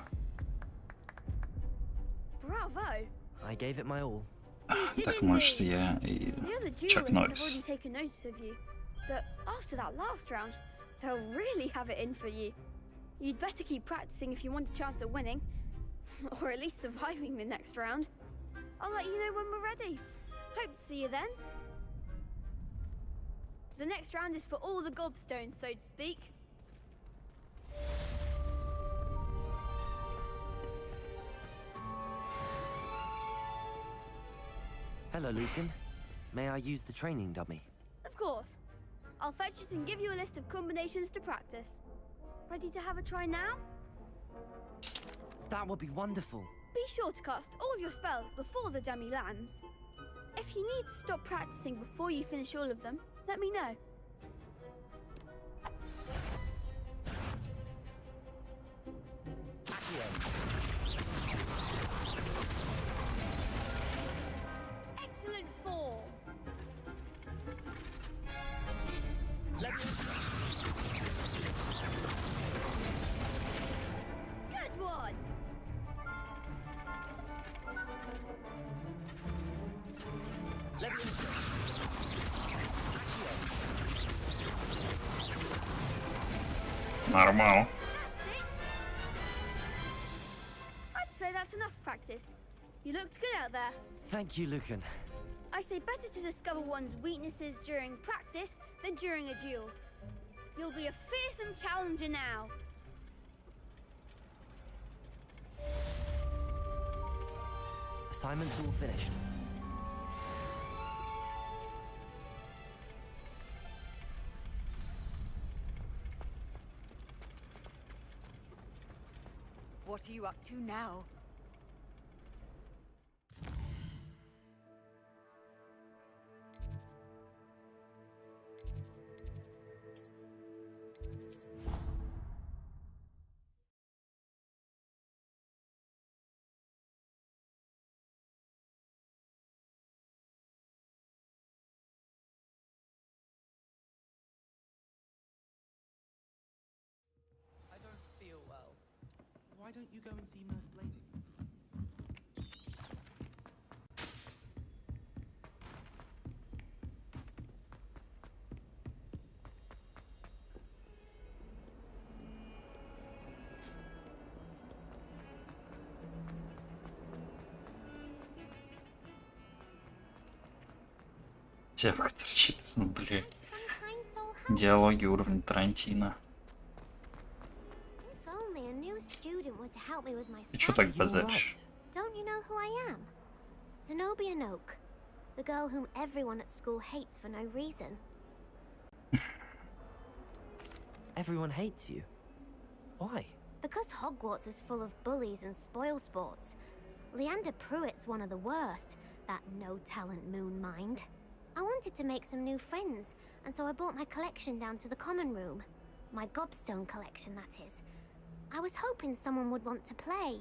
Bravo! I gave it my all. Так, может, я и The other Чак duelists have Норрис. already taken notice of you, but after that last round, they'll really have it in for you. You'd better keep practicing if you want a chance at winning, or at least surviving the next round. I'll let you know when we're ready. Hope to see you then. The next round is for all the gobstones, so to speak. Hello, Lucan. May I use the training dummy? Of course. I'll fetch it and give you a list of combinations to practice. Ready to have a try now? That would be wonderful. Be sure to cast all your spells before the dummy lands. If you need to stop practicing before you finish all of them, let me know. Excellent form. Good one. Нормал. I'd say that's enough practice. You looked good out there. Thank you, Lucan. I say better to discover one's weaknesses during practice than during a duel. You'll be a fearsome challenger now. Assignment's all finished. What are you up to now? I don't feel well. Why don't you go and see Nurse Lady? Девка торчит, ну, блин. Диалоги уровня Тарантино. If only a new student were to help me with my Ты чё так базаришь? Don't you know who I am? Zenobia Noak, the girl whom everyone at school hates for no reason. Everyone hates you. Why? Because Hogwarts is full of bullies and spoilsports. Leander Pruitt's one of the worst, that no-talent moon mind. I wanted to make some new friends, and so I brought my collection down to the common room. My gobstone collection, that is. I was hoping someone would want to play.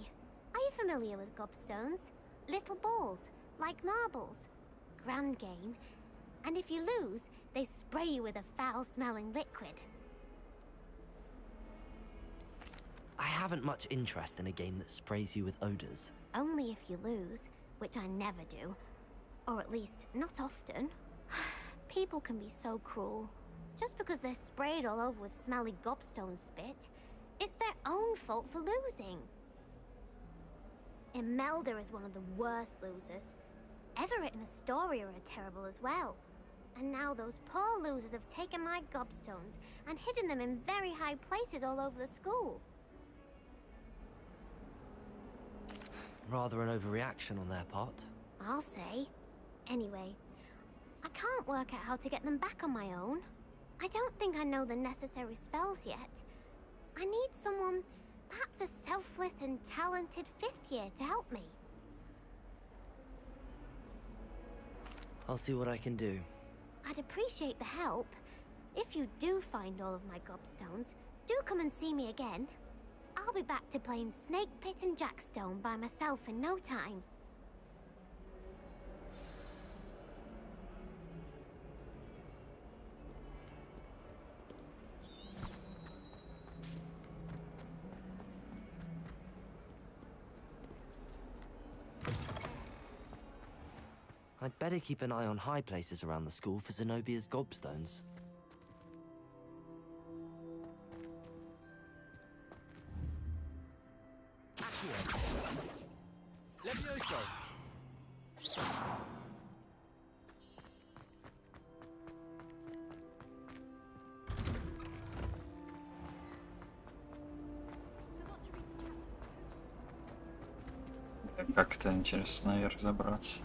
Are you familiar with gobstones? Little balls, like marbles. Grand game. And if you lose, they spray you with a foul-smelling liquid. I haven't much interest in a game that sprays you with odors. Only if you lose, which I never do. Or at least, not often. People can be so cruel. Just because they're sprayed all over with smelly gobstone spit, it's their own fault for losing. Imelda is one of the worst losers. Everett and Astoria are terrible as well. And now those poor losers have taken my gobstones and hidden them in very high places all over the school. Rather an overreaction on their part. I'll say. Anyway, I can't work out how to get them back on my own. I don't think I know the necessary spells yet. I need someone, perhaps a selfless and talented 5th year to help me. I'll see what I can do. I'd appreciate the help. If you do find all of my gobstones, do come and see me again. I'll be back to playing Snake Pit and Jackstone by myself in no time. I'd better keep an eye on high places around the school for Zenobia's gobstones. Levioso. Как-то интересно наверх забраться.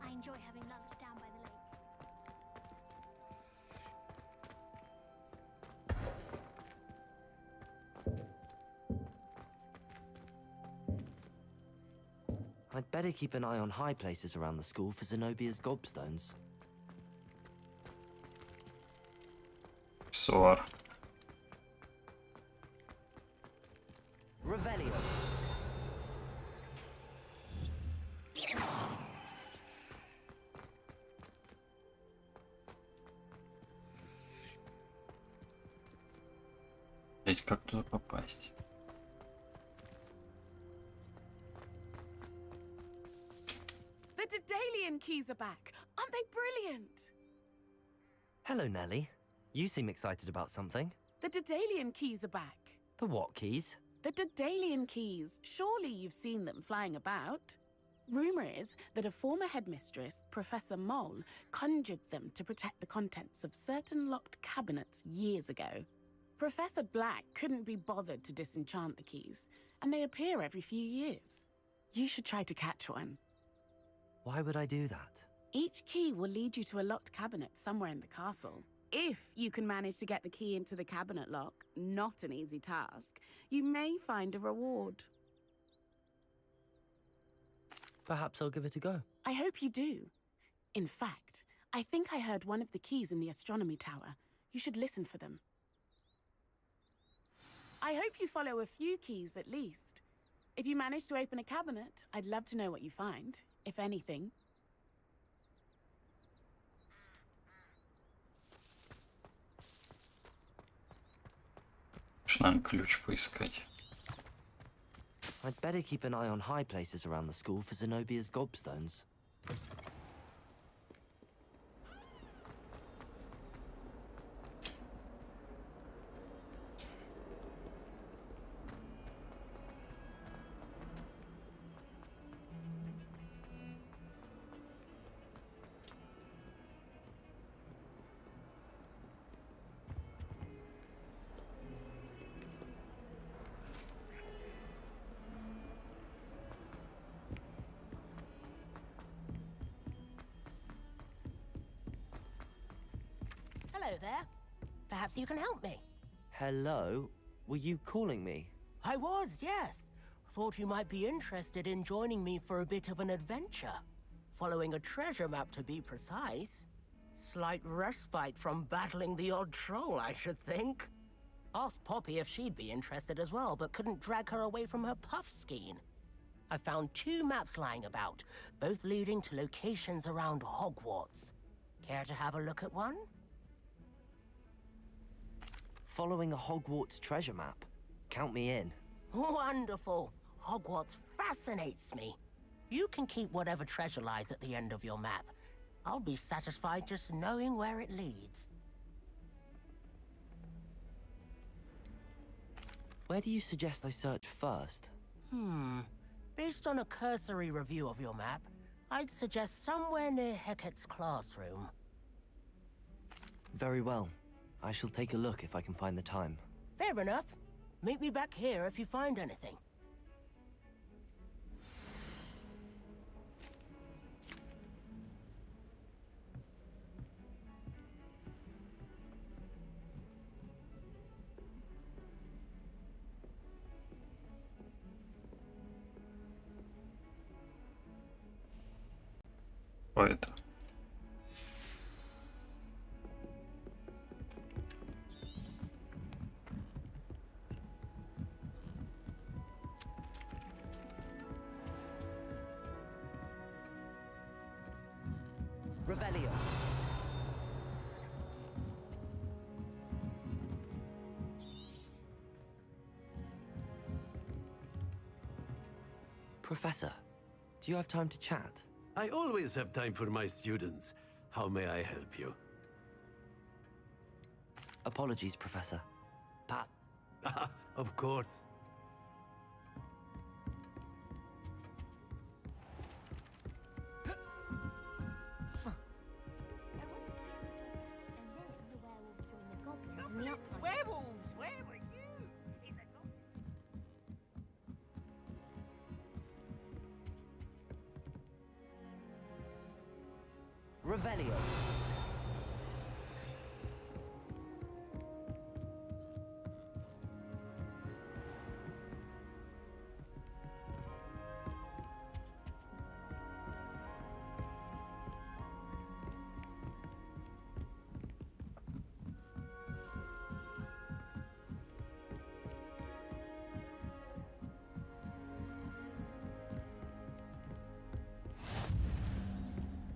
I enjoy having lunch down by the lake. I'd better keep an eye on high places around the school for Zenobia's gobstones. Сор. Revelio. Ведь как туда попасть? The Daedalian keys are back. Aren't they brilliant? Hello, Nellie. You seem excited about something. The Daedalian keys are back. The what keys? The Daedalian keys. Surely you've seen them flying about. Rumor is that a former headmistress, Professor Mole, conjured them to protect the contents of certain locked cabinets years ago. Professor Black couldn't be bothered to disenchant the keys, and they appear every few years. You should try to catch one. Why would I do that? Each key will lead you to a locked cabinet somewhere in the castle. If you can manage to get the key into the cabinet lock, not an easy task, you may find a reward. Perhaps I'll give it a go. I hope you do. In fact, I think I heard one of the keys in the astronomy tower. You should listen for them. I hope you follow a few keys at least. If you manage to open a cabinet, I'd love to know what you find, if anything. Что нам ключ поискать? I'd better keep an eye on high places around the school for Zenobia's gobstones. Hello there. Perhaps you can help me. Hello? Were you calling me? I was, yes. Thought you might be interested in joining me for a bit of an adventure. Following a treasure map, to be precise. Slight respite from battling the odd troll, I should think. Asked Poppy if she'd be interested as well, but couldn't drag her away from her puff skein. I found 2 maps lying about, both leading to locations around Hogwarts. Care to have a look at one? Following a Hogwarts treasure map. Count me in. Wonderful. Hogwarts fascinates me. You can keep whatever treasure lies at the end of your map. I'll be satisfied just knowing where it leads. Where do you suggest I search first? Based on a cursory review of your map, I'd suggest somewhere near Hecate's classroom. Very well. I shall take a look if I can find the time. Fair enough. Meet me back here if you find anything. Что это? Revelio. Professor, do you have time to chat? I always have time for my students. How may I help you? Apologies, Professor. Pat. Of course. Werewolves! Where were you? Revelio.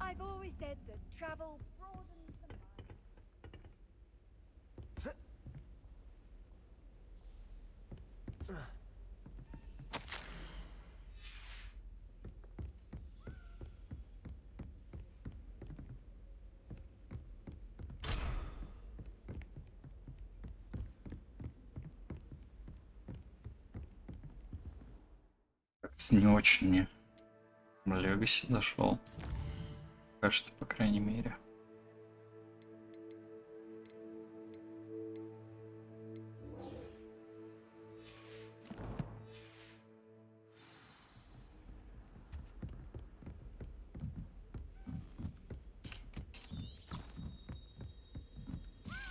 I've always said that travel broadens the mind. Как-то не очень мне Legacy зашел. Кажется, по крайней мере.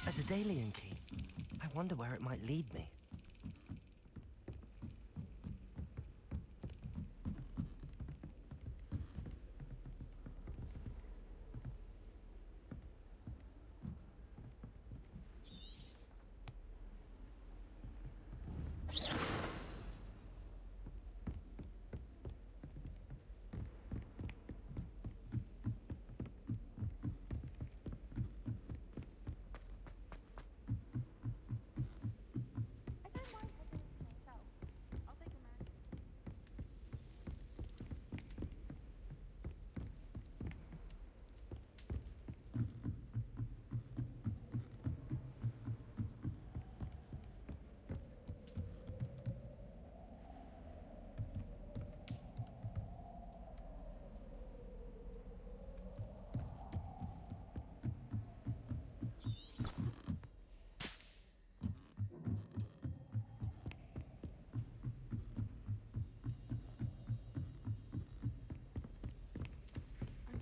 A Daedalian key. I wonder where it might lead me.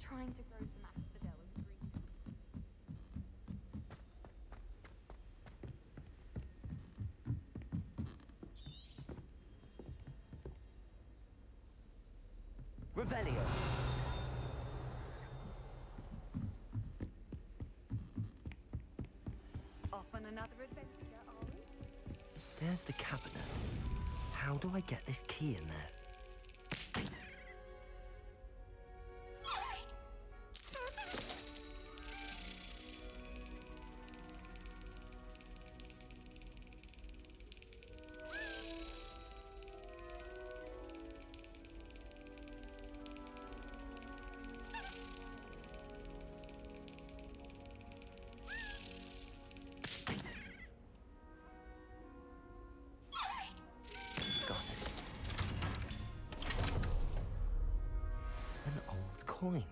Trying to grow some asphodel and green. Revelio. Off on another adventure, are we? There's the cabinet. How do I get this key in there? Coin.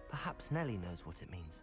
Perhaps Nellie knows what it means.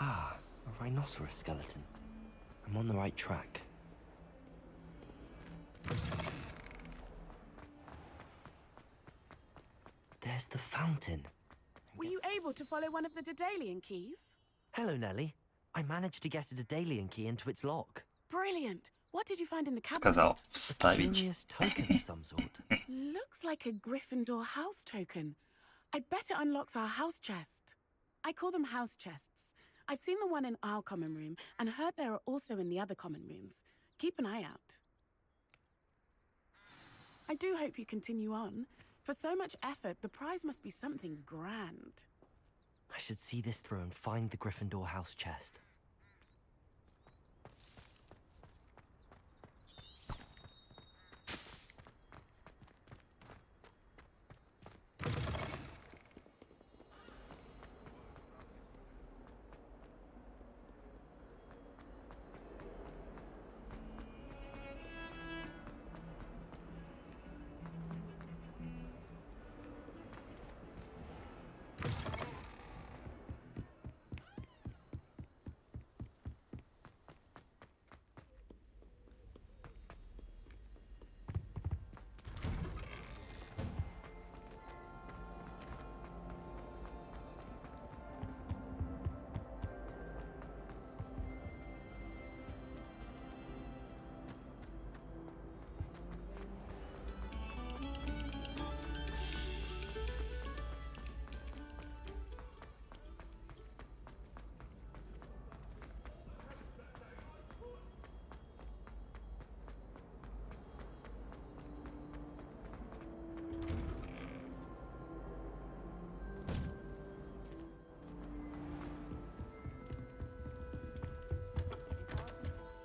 Ah, a rhinoceros skeleton. I'm on the right track. There's the fountain. Were you able to follow one of the Daedalian keys? Hello, Nelly. I managed to get a Daedalian key into its lock. Brilliant. What did you find in the cabinet? Сказал A вставить. curious token of some sort. Looks like a Gryffindor house token. I bet it unlocks our house chest. I call them house chests. I've seen the one in our common room and heard there are also in the other common rooms. Keep an eye out. I do hope you continue on. For so much effort, the prize must be something grand. I should see this through and find the Gryffindor house chest.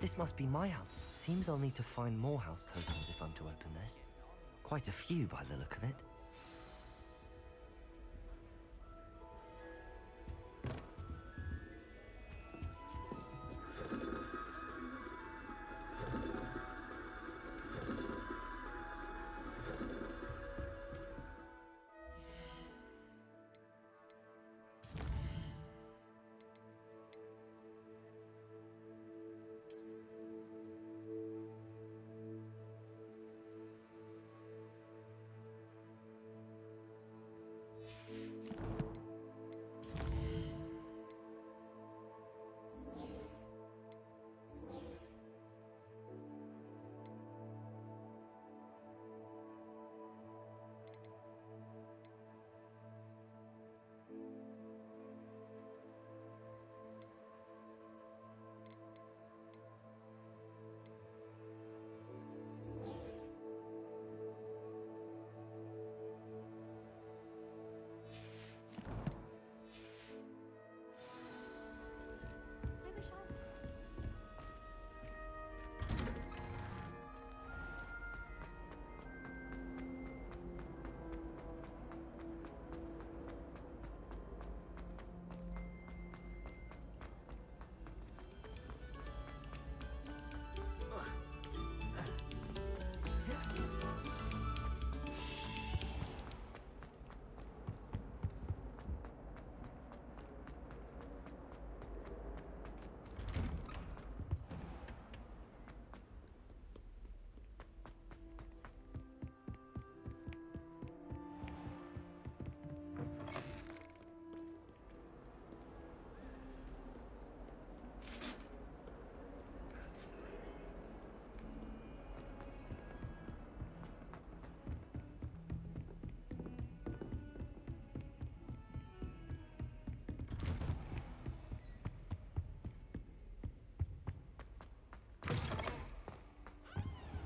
This must be my house. Seems I'll need to find more house tokens if I'm to open this. Quite a few by the look of it.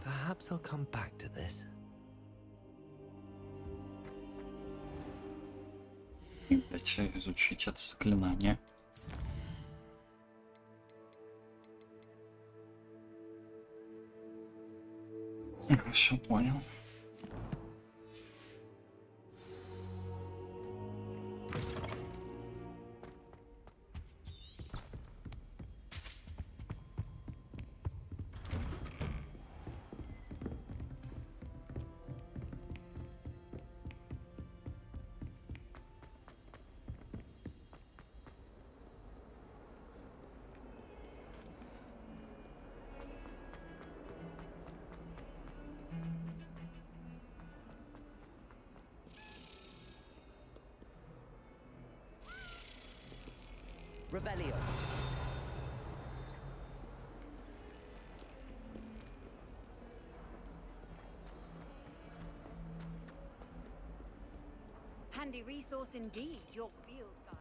Perhaps I'll come back to this. Дайте изучить это заклинание. Все понял. Revelio. Handy resource indeed, your field guide.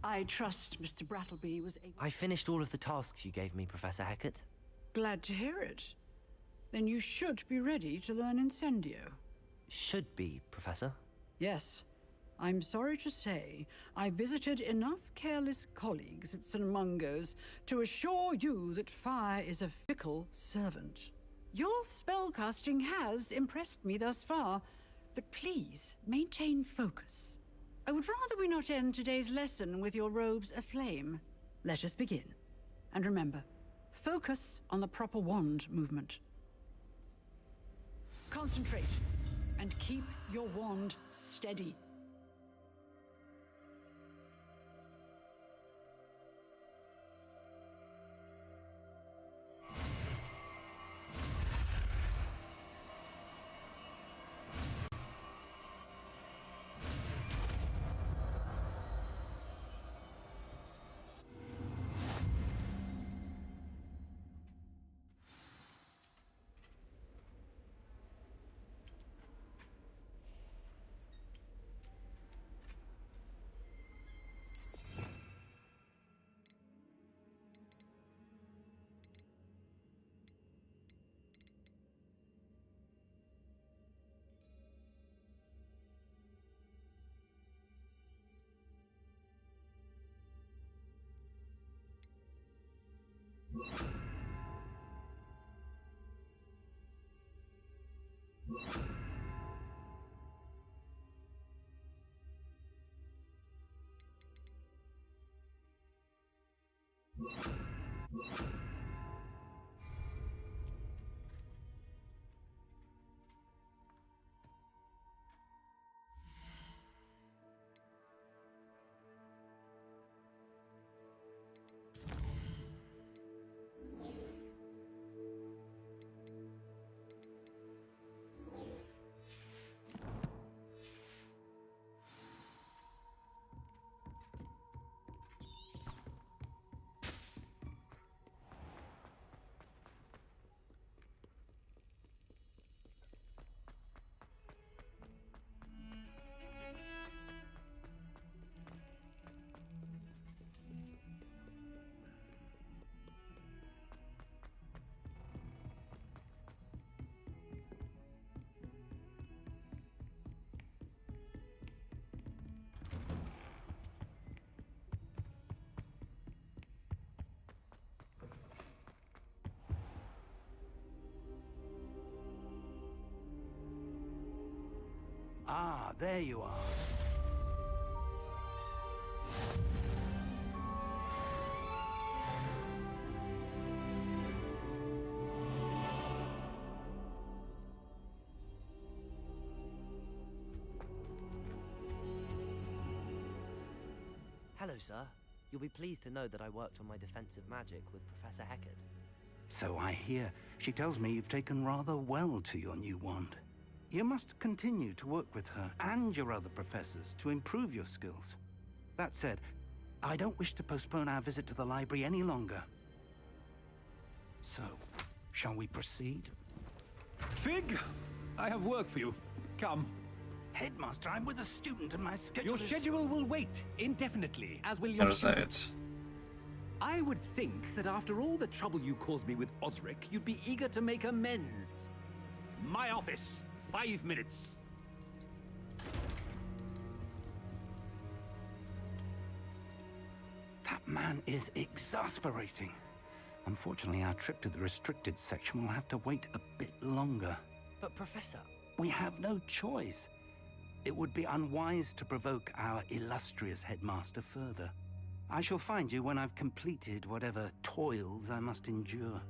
I trust Mr. Brattleby was able... I finished all of the tasks you gave me, Professor Hackett. Glad to hear it. Then you should be ready to learn Incendio. Should be, Professor. Yes. I'm sorry to say, I visited enough careless colleagues at St. Mungo's to assure you that fire is a fickle servant. Your spellcasting has impressed me thus far, but please maintain focus. I would rather we not end today's lesson with your robes aflame. Let us begin. And remember, focus on the proper wand movement. Concentrate, and keep your wand steady. Ah, there you are. Hello, sir. You'll be pleased to know that I worked on my defensive magic with Professor Hackett. So I hear. She tells me you've taken rather well to your new wand. You must continue to work with her and your other professors to improve your skills. That said, I don't wish to postpone our visit to the library any longer. So, shall we proceed? Fig! I have work for you. Come. Headmaster, I'm with a student and my schedule Your is... schedule will wait indefinitely, as will your student. I would think that after all the trouble you caused me with Osric, you'd be eager to make amends. My office. 5 minutes. That man is exasperating. Unfortunately, our trip to the restricted section will have to wait a bit longer. But, Professor... We have no choice. It would be unwise to provoke our illustrious headmaster further. I shall find you when I've completed whatever toils I must endure.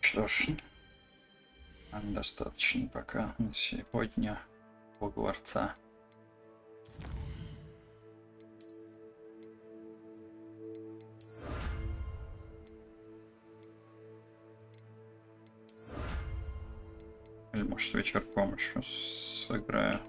Что ж, достаточно пока на сегодня Хогвартса. Или может вечерком еще сыграю.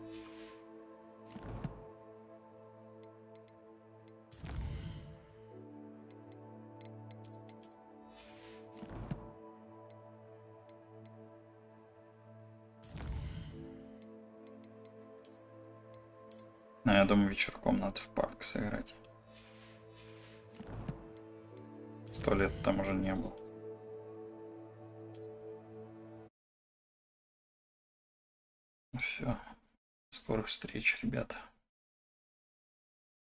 Но я думаю, вечерком надо в пабг сыграть. 100 лет там уже не был. Все. Скорых встреч, ребята.